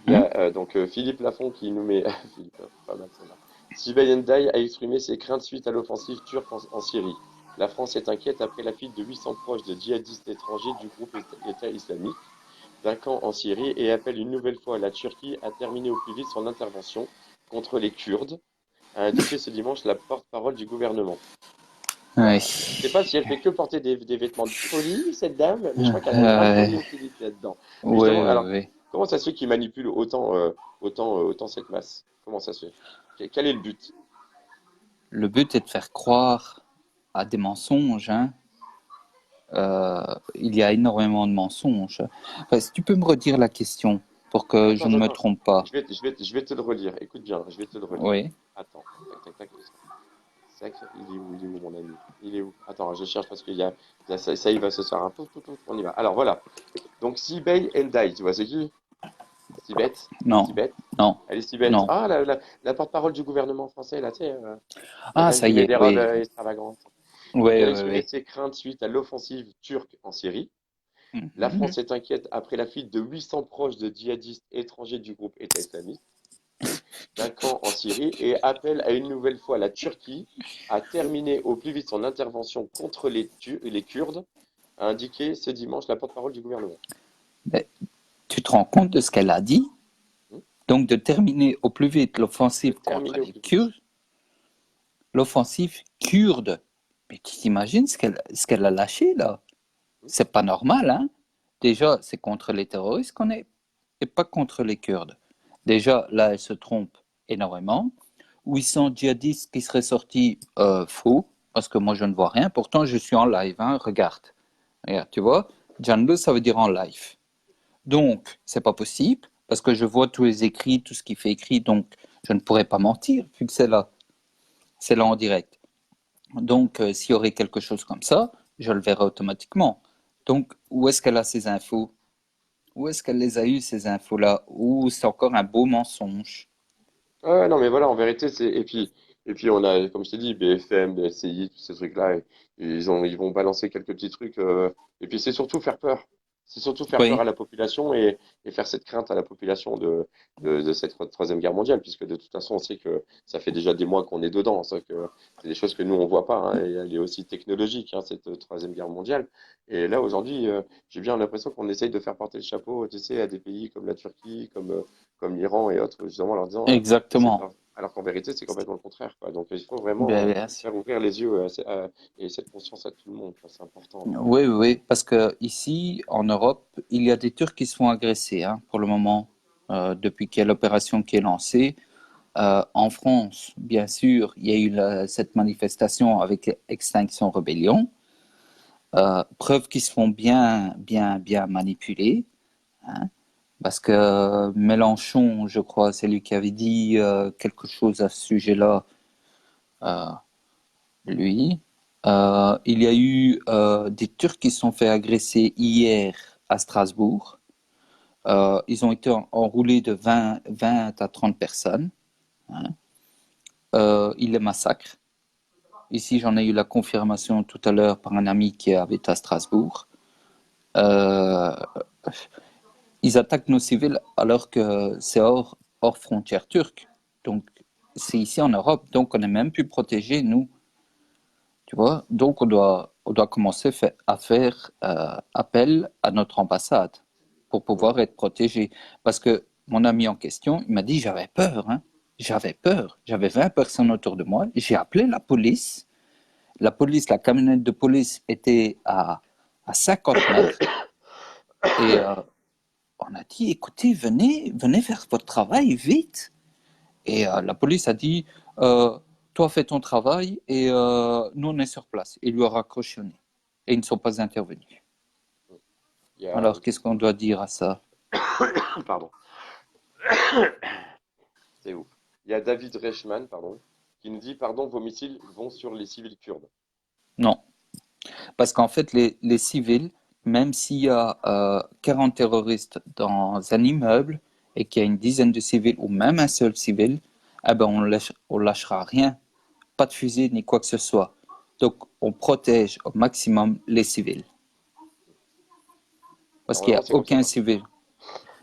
Il y
Mhm.
a donc Philippe Lafont qui nous met. Philippe Lafont, pas mal celle-là. Sibel Ndiaye a exprimé ses craintes suite à l'offensive turque en Syrie. La France est inquiète après la fuite de 800 proches de djihadistes étrangers du groupe État islamique d'un camp en Syrie et appelle une nouvelle fois la Turquie à terminer au plus vite son intervention contre les Kurdes, a indiqué ce dimanche la porte-parole du gouvernement. Alors, je ne sais
Oui.
pas si elle fait que porter des vêtements de folie, cette dame, mais je crois qu'elle a une rage de
Euh,
néophylique là-dedans. Mais
oui,
justement,
oui,
alors,
oui.
Comment ça se fait qu'ils manipulent autant cette masse? Comment ça se fait? Quel est le but?
Le but est de faire croire à des mensonges, hein. Il y a énormément de mensonges. Enfin, si tu peux me redire la question pour que je
Attends,
ne me
attends, attends.
trompe pas.
Je vais te le relire. Écoute bien, je vais te le relire.
Oui.
Attends. Tac, tac, tac. Tac. Il est où mon ami? Il est où? Attends, je cherche parce qu'il y a, ça y va ce soir. Hein. Pouf, pouf, pouf, on y va. Alors voilà. Donc Sibey Endai, tu vois c'est qui? Sibeth?
Non,
Sibeth?
non,
Elle est Sibeth.
non.
Ah, la porte-parole du gouvernement français, là, tu sais,
Ah,
celle
ça
qui
y
met
est,
des robes
oui.
extravagantes. Donc
Oui,
elle a
oui,
exprimé
oui.
ses craintes suite à l'offensive turque en Syrie. La
Mhm.
France est inquiète après la fuite de 800 proches de djihadistes étrangers du groupe État islamique d'un camp en Syrie et appelle à une nouvelle fois la Turquie à terminer au plus vite son intervention contre les Kurdes, a indiqué ce dimanche la porte-parole du gouvernement.
Mais tu te rends compte de ce qu'elle a dit?
Hmm.
Donc de terminer au plus vite
De
l'offensive contre
terminer au
les
plus vite.
Kurdes, l'offensive kurde. Mais tu t'imagines ce qu'elle a lâché là?
Hmm.
C'est pas normal, hein? Déjà, c'est contre les terroristes qu'on est et pas contre les Kurdes. Déjà, là, elle se trompe énormément. 800 djihadistes qui seraient sortis, faux, parce que moi je ne vois rien. Pourtant, je suis en live, hein, regarde. Regarde, tu vois, Django, ça veut dire en live. Donc, c'est pas possible, parce que je vois tous les écrits, tout ce qui fait écrit, donc je ne pourrais pas mentir, vu que c'est là. C'est là en direct. Donc, s'il y aurait quelque chose comme ça, je le verrai automatiquement. Donc, où est-ce qu'elle a ces infos? Où est-ce qu'elle les a eues, ces infos-là? Ou c'est encore un beau mensonge?
Ouais, non, mais voilà, en vérité, c'est. Et puis on a, comme je t'ai dit, BFM, BSCI, tous ces trucs-là, ils vont balancer quelques petits trucs. Et puis c'est surtout faire peur. C'est surtout faire peur à
Oui,
la population et faire cette crainte à la population de cette troisième guerre mondiale, puisque de toute façon, on sait que ça fait déjà des mois qu'on est dedans. C'est des choses que nous, on voit pas, hein, et elle est aussi technologique, hein, cette troisième guerre mondiale. Et là, aujourd'hui, j'ai bien l'impression qu'on essaye de faire porter le chapeau, tu sais, à des pays comme la Turquie, comme l'Iran et autres, justement, en leur disant.
exactement.
Alors qu'en vérité, c'est complètement le contraire, quoi. Donc, il faut vraiment
Bien sûr.
faire ouvrir les yeux et cette conscience à tout le monde, quoi. C'est important, quoi.
Oui, oui, oui, parce que ici, en Europe, il y a des Turcs qui se font agresser, hein, pour le moment, depuis qu'il y a l'opération qui est lancée. En France, bien sûr, il y a eu cette manifestation avec Extinction Rebellion, preuve qu'ils se font bien, bien, bien manipuler, hein, parce que Mélenchon, je crois, c'est lui qui avait dit quelque chose à ce sujet-là, euh, lui. Il y a eu des Turcs qui se sont fait agresser hier à Strasbourg. Ils ont été enroulés de 20 à 30 personnes, hein. Ils les massacrent. Ici, j'en ai eu la confirmation tout à l'heure par un ami qui habite à Strasbourg. Euh, Ils attaquent nos civils alors que c'est hors frontières turques. Donc, c'est ici en Europe, donc on n'est même plus protégés, nous. Tu vois? Donc, on doit commencer à faire appel à notre ambassade pour
Mhm.
pouvoir être protégé. Parce que mon ami en question, il m'a dit, j'avais peur, hein. J'avais peur. J'avais 20 personnes autour de moi. J'ai appelé la police. La police, la camionnette de police était à 50 mètres. Et on a dit, écoutez, venez faire votre travail vite. Et la police a dit, toi fais ton travail et nous on est sur place. Ils lui ont raccroché au nez. Et ils ne sont pas intervenus.
Il y a,
Alors qu'est-ce qu'on doit dire à ça?
pardon, c'est ouf. Il y a David Reichmann, pardon, qui nous dit, pardon, vos missiles vont sur les civils kurdes.
Non. Parce qu'en fait, les civils, même s'il y a 40 terroristes dans un immeuble et qu'il y a une dizaine de civils ou même un seul civil, eh ben on lâchera rien. Pas de fusée ni quoi que ce soit. Donc on protège au maximum les civils. Parce qu'il n'y
Normalement,
a
c'est comme ça,
aucun
quoi.
civil.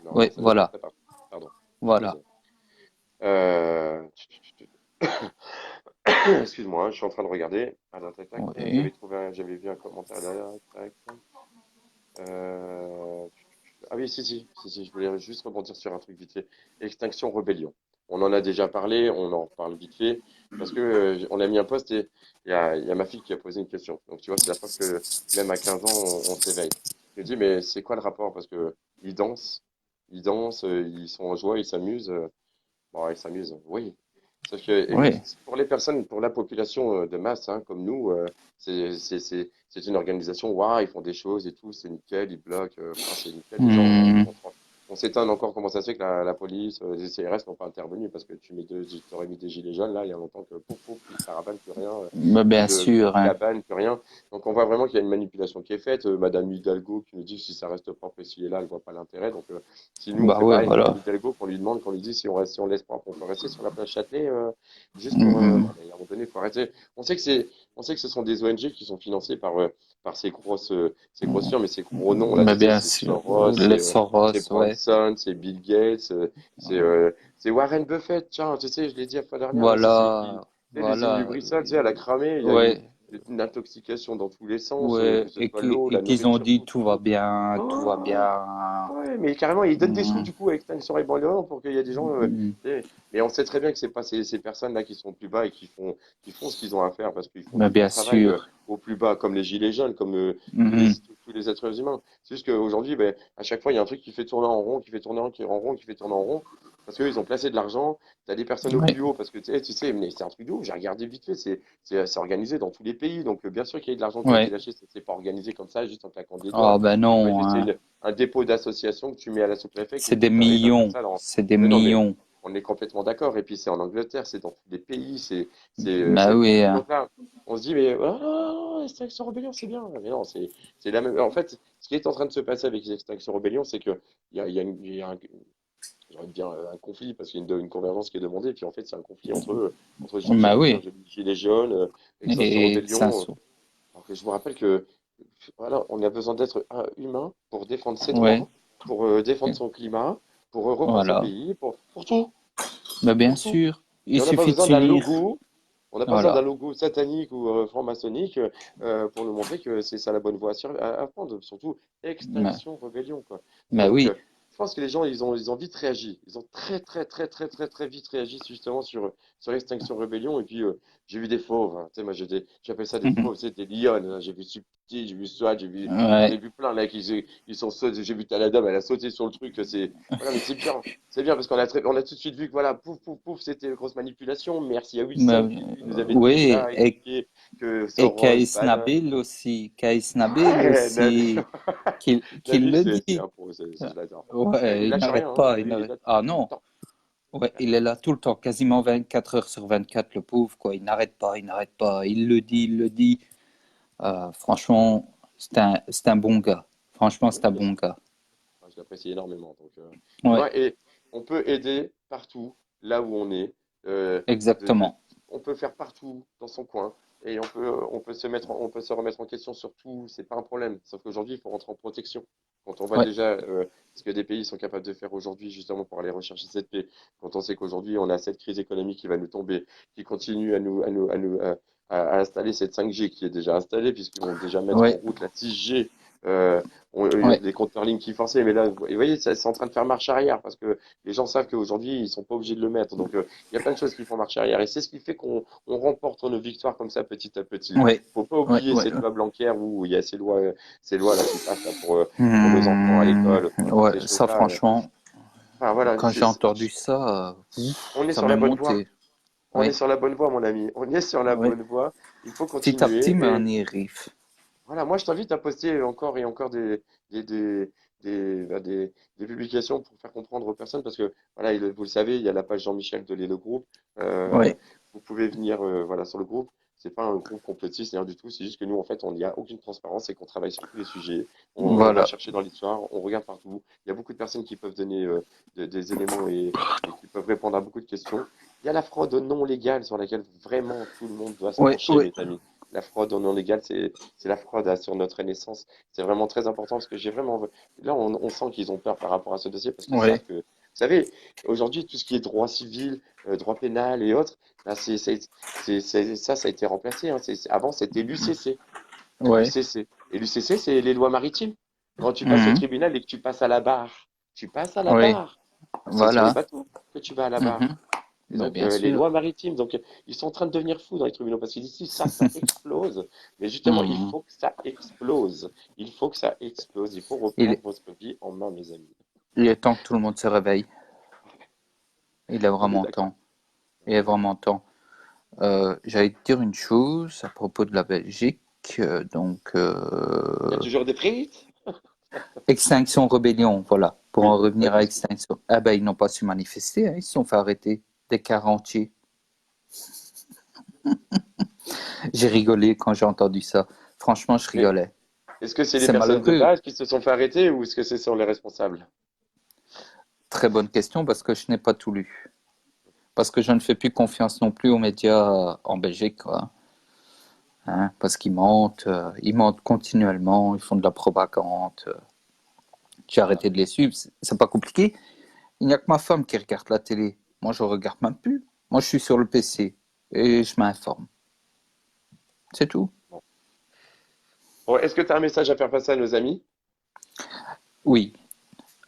Normalement,
Oui,
ça devrait
voilà.
être ça, pardon.
Voilà.
Excuse-moi. Euh... Excuse-moi, hein, je suis en train de regarder. Alors, tac, tac,
Oui.
j'avais vu un commentaire derrière. Tac. Euh, Ah oui, si, je voulais juste rebondir sur un truc vite fait. Extinction Rebellion. On en a déjà parlé, on en reparle vite fait, parce que on a mis un post et il y a ma fille qui a posé une question. Donc tu vois, c'est la preuve que même à 15 ans, on s'éveille. Je me dis, mais c'est quoi le rapport? Parce que ils dansent, ils dansent, ils sont en joie, ils s'amusent. Bon, ils s'amusent, oui. Sauf que
Oui.
pour les personnes, pour la population de masse, hein, comme nous, c'est une organisation, waouh, ils font des choses et tout, c'est nickel, ils bloquent, enfin, c'est nickel. Les gens,
Hmm.
on s'étonne encore comment ça se fait que la police, les CRS n'ont pas intervenu parce que tu aurais mis des gilets jaunes là, il y a longtemps que pouf, pouf, plus de caravanes, plus rien, plus
Bien
de
sûr, hein.
cabanes, plus rien. Donc on voit vraiment qu'il y a une manipulation qui est faite. Madame Hidalgo qui nous dit que si ça reste propre ici et là, elle voit pas l'intérêt. Donc si nous on
Bah
fait
ouais,
pareil avec Madame
voilà.
Hidalgo, qu'on lui demande, qu'on lui dit si on reste, si on laisse propre, on peut rester sur la place Châtelet, juste pour.
Hmm.
Non, mais à un moment donné, il faut arrêter. On sait que ce sont des ONG qui sont financées par ces grosses firmes et ces gros noms là.
Mais
Tu sais,
bien
c'est
sûr.
Soros,
Les Soros,
c'est
ouais.
Branson, c'est Bill Gates, c'est Warren Buffett. Tiens, tu sais, je l'ai dit la fois dernière là, c'est celui qui,
Voilà.
tu sais, l'usine du
Voilà.
Bristol, tu sais, elle a cramé. Il y a eu
Ouais.
une intoxication dans tous les sens, que
Ouais.
ce soit l'eau,
Et
la
qu'ils ont
nourriture,
dit
tout, tout, tout.
tout va
Oh,
bien.
ouais, mais carrément, ils donnent des sous
Hmm.
du coup à Extinction Rebellion pour qu'il y ait des gens.
Hmm.
Tu sais, mais on sait très bien que c'est pas ces personnes-là qui sont plus bas et qui font ce qu'ils ont à faire parce qu'ils font
Mais
du bon
bien
travail
sûr.
au plus bas, comme les gilets jaunes, comme
Mhm.
tous les êtres humains. C'est juste qu'aujourd'hui, ben, à chaque fois, il y a un truc qui fait tourner en rond, qui fait tourner en rond, qui fait tourner en rond. Parce qu'eux, ils ont placé de l'argent, tu as des personnes au
Ouais.
plus haut, parce que tu sais, mais c'est un truc de ouf, j'ai regardé vite fait, c'est organisé dans tous les pays, donc bien sûr qu'il y a eu de l'argent qui a été
Ouais.
lâché, c'est pas organisé comme ça, juste en claquant des
Ah
doigts.
ben
C'est pas
non,
juste
hein.
un dépôt d'association que tu mets à la sous-préfecte
C'est
et
des
tout arrive comme
millions.
ça.
C'est des
Mais non, mais
millions.
on est complètement d'accord. Et puis c'est en Angleterre, c'est dans tous les pays.
Bah oui,
Et
hein.
donc là, on se dit, mais Extinction Rebellion, c'est bien. Mais non, c'est la même. En fait, ce qui est en train de se passer avec Extinction Rebellion, c'est que il y a un, j'ai envie de dire un conflit parce qu'il y a une convergence qui est demandée. Et puis en fait, c'est un conflit entre je sais
Bah
plus combien,
oui.
j'ai dit Gilets jaunes, Extinction
Et
Rebellion. Alors que je vous rappelle que voilà, on a besoin d'être humain pour défendre ses
ouais.
droits, pour défendre son climat, pour reprendre son
Voilà.
pays, pour tout,
Bah bien
pour tout.
sûr. Il
Et on n'a pas
suffit de
besoin d'un
s'unir.
logo, on n'a pas besoin d'un
Voilà.
logo satanique ou franc-maçonnique pour nous montrer que c'est ça la bonne voie à prendre. Surtout
Bah,
extinction, rébellion, quoi.
bah
Donc,
oui.
je pense que les gens, ils ont vite réagi. Ils ont très vite réagi justement sur Extinction Rébellion. Et puis, j'ai vu des fauves, hein. Tu sais, moi, j'appelle ça des
Mhm.
fauves, c'est des lions, hein. J'ai vu Subtil, j'ai vu SWAT, j'en ai
Ouais.
vu plein, là, ils sont sautés. J'ai vu Taladum, elle a sauté sur le truc. Voilà, mais c'est bien. C'est bien parce on a tout de suite vu que voilà, pouf, pouf, pouf, c'était une grosse manipulation. Merci à
Bah,
Wilson qui lui nous avait
oui.
déjà expliqué que
Et
Soros,
Kaïs
Bannon.
Nabil aussi. Kaïs Nabil
Ouais, Nabil,
aussi. Qu'il
Nabil,
le
c'est
dit.
un pro, je l'adore. Il
Ouais, il
lâche rien,
n'arrête
hein.
pas. Il
Nabil, il est
n'arrête.
là
Ah
tout le
non.
temps.
Ouais, il est là tout le temps, quasiment 24 heures sur 24, le pauvre, quoi. Il n'arrête pas, il n'arrête pas. Il le dit, il le dit. Franchement, c'est un bon gars. Franchement,
Oui,
c'est un
mais
bon gars.
je l'apprécie énormément. Donc,
Ouais,
moi, et on peut aider partout, là où on est. euh,
exactement.
on peut faire partout dans son coin. Et on peut se remettre en question sur tout. C'est pas un problème. Sauf qu'aujourd'hui, il faut rentrer en protection. Quand on voit
Ouais,
déjà ce que des pays sont capables de faire aujourd'hui, justement pour aller rechercher cette paix, quand on sait qu'aujourd'hui, on a cette crise économique qui va nous tomber, qui continue à installer cette 5G qui est déjà installée, puisqu'ils vont déjà mettre en
ouais,
route la 6G.
ouais.
Les compteurs lignes qui forçaient, mais là, vous voyez, c'est en train de faire marche arrière parce que les gens savent qu'aujourd'hui, ils sont pas obligés de le mettre. Donc, il y a plein de choses qui font marche arrière et c'est ce qui fait qu'on remporte nos victoires comme ça petit à petit.
Ouais,
Faut pas
ouais,
oublier
ouais.
cette loi Blanquer où il y a ces lois là qui passent là, pour nos enfants à
Hmm,
l'école,
ouais,
ces
ça
choses-là.
franchement,
Enfin voilà,
quand j'ai entendu ça,
on est
ça
sur
m'est
la bonne voie.
monté.
On est
Ouais,
sur la bonne voie, mon ami. On est sur la
ouais.
bonne voie. Il faut
Petit à petit,
continuer.
mais on
Et
y arrive.
voilà, moi, je t'invite à poster encore et encore des, des, des publications pour faire comprendre aux personnes parce que, voilà, vous le savez, il y a la page Jean-Michel de le groupe. Euh,
Ouais,
vous pouvez venir voilà, sur le groupe. C'est pas un groupe complotiste, rien du tout. C'est juste que nous, en fait, on n'y a aucune transparence et qu'on travaille sur tous les sujets. On va
voilà.
chercher dans l'histoire, on regarde partout. Il y a beaucoup de personnes qui peuvent donner des éléments et qui peuvent répondre à beaucoup de questions. Il y a la fraude non légale sur laquelle vraiment tout le monde doit se
Ouais,
pencher,
ouais,
mes amis. La fraude non légale, c'est la fraude sur notre renaissance. C'est vraiment très important parce que j'ai vraiment. Là, on sent qu'ils ont peur par rapport à ce dossier parce qu'ils savent
ouais,
que. Vous savez, aujourd'hui, tout ce qui est droit civil, droit pénal et autres, ben, ça a été remplacé, hein. Avant, c'était l'UCC.
ouais.
L'UCC. Et l'UCC, c'est les lois maritimes. Quand tu passes au
Mhm.
tribunal et que tu passes à la barre, tu passes à la
Ouais,
barre. C'est sur les
voilà.
bateaux que tu vas à la barre.
Mhm.
Et
Bah,
donc,
bien
les
sûr.
lois maritimes, donc, ils sont en train de devenir fous dans les tribunaux parce qu'ils disent si ça explose. Mais justement, il
Mhm.
faut que ça explose. Il faut que ça explose. Il faut
Il,
reprendre votre vie en main, mes amis.
Il est temps que tout le monde se réveille. Il est
On est
vraiment
d'accord.
temps. Il est vraiment temps. J'allais te dire une chose à propos de la Belgique.
Il y a toujours des frites?
Extinction Rebellion, voilà. Pour en
Oui, pas
revenir
de
à
souci.
Extinction. Ah ben, ils n'ont pas su manifester, hein, ils se sont fait arrêter. Des cars entiers. J'ai rigolé quand j'ai entendu ça. Franchement, je
Mais
rigolais.
est-ce que c'est les
C'est
personnes de
malheureux.
base qui se sont fait arrêter ou est-ce que ce sont les responsables?
Très bonne question parce que je n'ai pas tout lu. Parce que je ne fais plus confiance non plus aux médias en Belgique, quoi. Hein, parce ils mentent continuellement, ils font de la propagande. J'ai
Voilà.
arrêté de les suivre, c'est pas compliqué. Il n'y a que ma femme qui regarde la télé. Moi, je regarde même plus. Moi, je suis sur le PC et je m'informe. C'est tout.
Bon. Bon, est-ce que tu as un message à faire passer à nos amis?
Oui.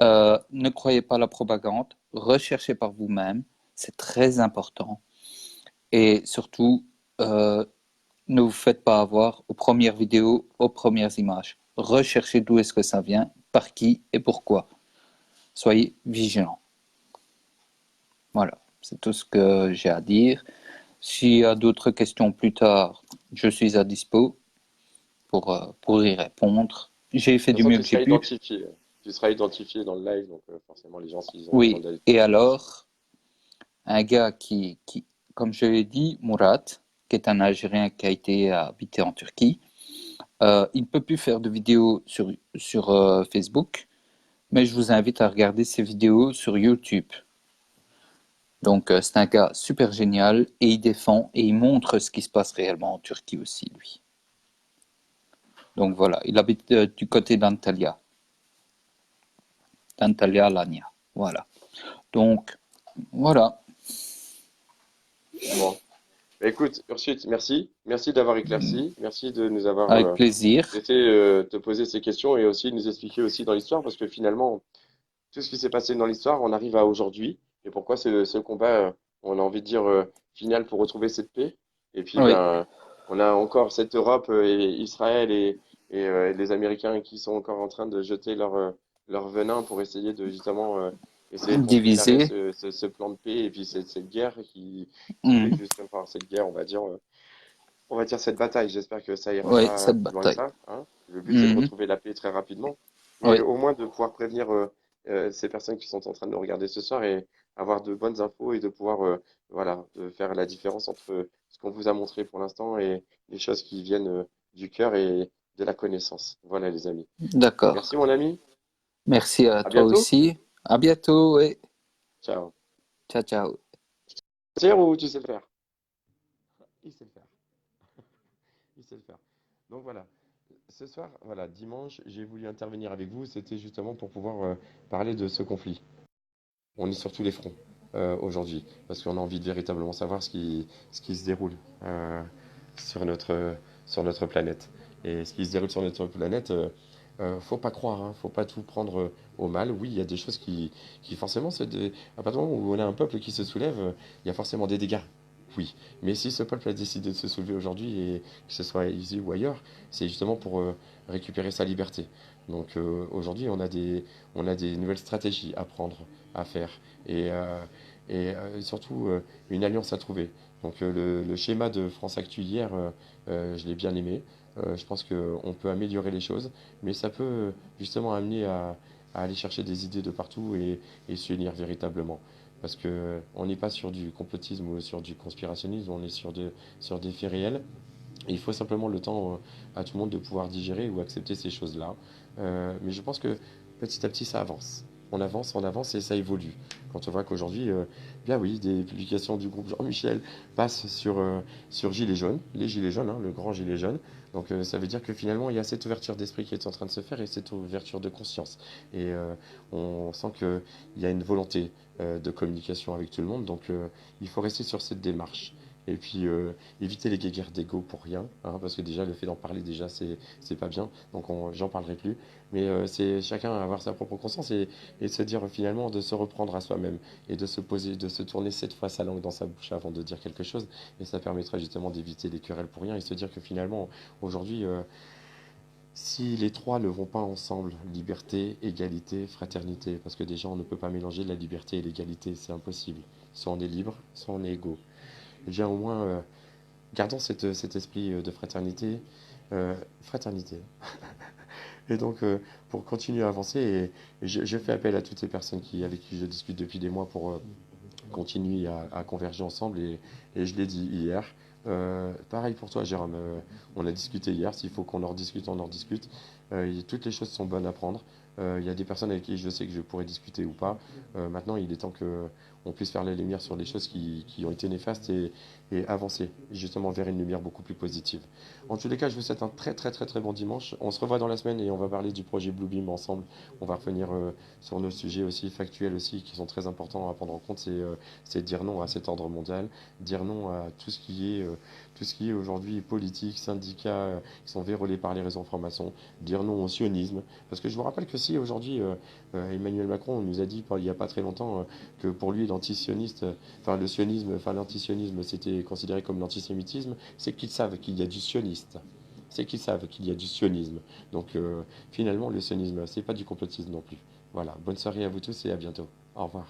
Ne croyez pas à la propagande. Recherchez par vous-même. C'est très important. Et surtout, euh, ne vous faites pas avoir aux premières vidéos, aux premières images. Recherchez d'où est-ce que ça vient, par qui et pourquoi. Soyez vigilants. Voilà, c'est tout ce que j'ai à dire. S'il y a d'autres questions plus tard, je suis à dispo pour y répondre. J'ai fait
De toute
du
façon,
mieux
tu
que j'ai
seras
pu.
identifié. Tu seras identifié dans le live, donc forcément, les gens, s'ils ont besoin
Oui,
d'aller te
et
trouver.
alors, un gars comme je l'ai dit, Murat, qui est un Algérien qui a été habité en Turquie, il ne peut plus faire de vidéos sur Facebook, mais je vous invite à regarder ses vidéos sur YouTube. Donc, c'est un gars super génial et il défend et il montre ce qui se passe réellement en Turquie aussi, lui. Donc voilà, il habite du côté d'Antalya, d'Antalya Lanya. Voilà. Donc, voilà,
Bon. Bah, écoute, Ursut, merci. Merci d'avoir éclairci. Merci de nous avoir
avec plaisir.
laissé te poser ces questions et aussi de nous expliquer aussi dans l'histoire, parce que finalement, tout ce qui s'est passé dans l'histoire, on arrive à aujourd'hui. Et pourquoi ce combat, on a envie de dire, final pour retrouver cette paix. Et puis,
Oui,
ben, on a encore cette Europe et Israël et les Américains qui sont encore en train de jeter leur venin pour essayer de justement essayer de contrecarrer
divisé.
ce plan de paix et puis cette guerre qui fait
Mhm.
justement, enfin, cette guerre, on va dire cette bataille. J'espère que ça ira
Oui,
pas
cette
plus loin que
bataille.
ça, hein. Le but, c'est de
Mhm.
retrouver la paix très rapidement. Mais
Oui,
au moins de pouvoir prévenir ces personnes qui sont en train de nous regarder ce soir et avoir de bonnes infos et de pouvoir voilà, de faire la différence entre ce qu'on vous a montré pour l'instant et les choses qui viennent du cœur et de la connaissance. Voilà, les amis.
d'accord.
Merci, mon ami.
Merci à
À
toi
bientôt.
aussi. À bientôt et
Ciao.
ciao, ciao.
Tiens, ou tu sais le faire? Il sait le faire. Il sait le faire. Donc voilà. Ce soir, voilà, dimanche, j'ai voulu intervenir avec vous. C'était justement pour pouvoir parler de ce conflit. On est sur tous les fronts aujourd'hui, parce qu'on a envie de véritablement savoir ce qui se déroule sur sur notre planète. Et ce qui se déroule sur notre planète, faut pas croire, hein, faut pas tout prendre au mal. Oui, il y a des choses qui forcément, à partir du moment où on a un peuple qui se soulève, il y a forcément des dégâts. Oui, mais si ce peuple a décidé de se soulever aujourd'hui, et que ce soit ici ou ailleurs, c'est justement pour récupérer sa liberté. Donc aujourd'hui, on a des nouvelles stratégies à prendre, à faire, et, surtout une alliance à trouver. Donc le schéma de France Actu hier, je l'ai bien aimé. Je pense qu'on peut améliorer les choses, mais ça peut justement amener à aller chercher des idées de partout et s'unir véritablement. Parce que on n'est pas sur du complotisme ou sur du conspirationnisme, on est sur des faits réels. Et il faut simplement le temps à tout le monde de pouvoir digérer ou accepter ces choses-là. Mais je pense que petit à petit, ça avance. On avance et ça évolue. Quand on voit qu'aujourd'hui, bien oui, des publications du groupe Jean-Michel passent sur Gilets jaunes, les Gilets jaunes, hein, le grand Gilet jaune. Donc ça veut dire que finalement, il y a cette ouverture d'esprit qui est en train de se faire et cette ouverture de conscience. Et on sent qu'il y a une volonté de communication avec tout le monde. Donc il faut rester sur cette démarche. Et puis éviter les guéguerres d'ego pour rien, hein, parce que déjà le fait d'en parler déjà c'est pas bien, donc j'en parlerai plus. Mais c'est chacun avoir sa propre conscience et se dire finalement de se reprendre à soi-même et de se poser, de se tourner 7 fois sa langue dans sa bouche avant de dire quelque chose. Et ça permettra justement d'éviter les querelles pour rien et se dire que finalement aujourd'hui Si les trois ne vont pas ensemble, liberté, égalité, fraternité, parce que déjà on ne peut pas mélanger la liberté et l'égalité, c'est impossible. Soit on est libre, soit on est égaux. Eh bien au moins, gardons cet esprit de fraternité. Fraternité. Et donc, pour continuer à avancer, je fais appel à toutes ces personnes avec qui je discute depuis des mois pour continuer à converger ensemble. Et je l'ai dit hier. Pareil pour toi, Jérôme. On a discuté hier. S'il faut qu'on en rediscute, on en rediscute. Toutes les choses sont bonnes à prendre. Il y a des personnes avec qui je sais que je pourrais discuter ou pas. Maintenant, il est temps que on puisse faire la lumière sur les choses qui ont été néfastes et avancer justement vers une lumière beaucoup plus positive. En tous les cas, je vous souhaite un très très très très bon dimanche. On se revoit dans la semaine et on va parler du projet Bluebeam ensemble. On va revenir sur nos sujets aussi factuels aussi qui sont très importants à prendre en compte. C'est dire non à cet ordre mondial, dire non à tout ce qui est aujourd'hui politique, syndicats qui sont vérolés par les réseaux d'information, dire non au sionisme. Parce que je vous rappelle que si aujourd'hui Emmanuel Macron nous a dit il n'y a pas très longtemps que pour lui l'antisioniste, enfin le sionisme, enfin l'antisionisme c'était considéré comme l'antisémitisme, c'est qu'ils savent qu'il y a du sioniste. C'est qu'ils savent qu'il y a du sionisme. Donc finalement le sionisme, c'est pas du complotisme non plus. Voilà, bonne soirée à vous tous et à bientôt. Au revoir.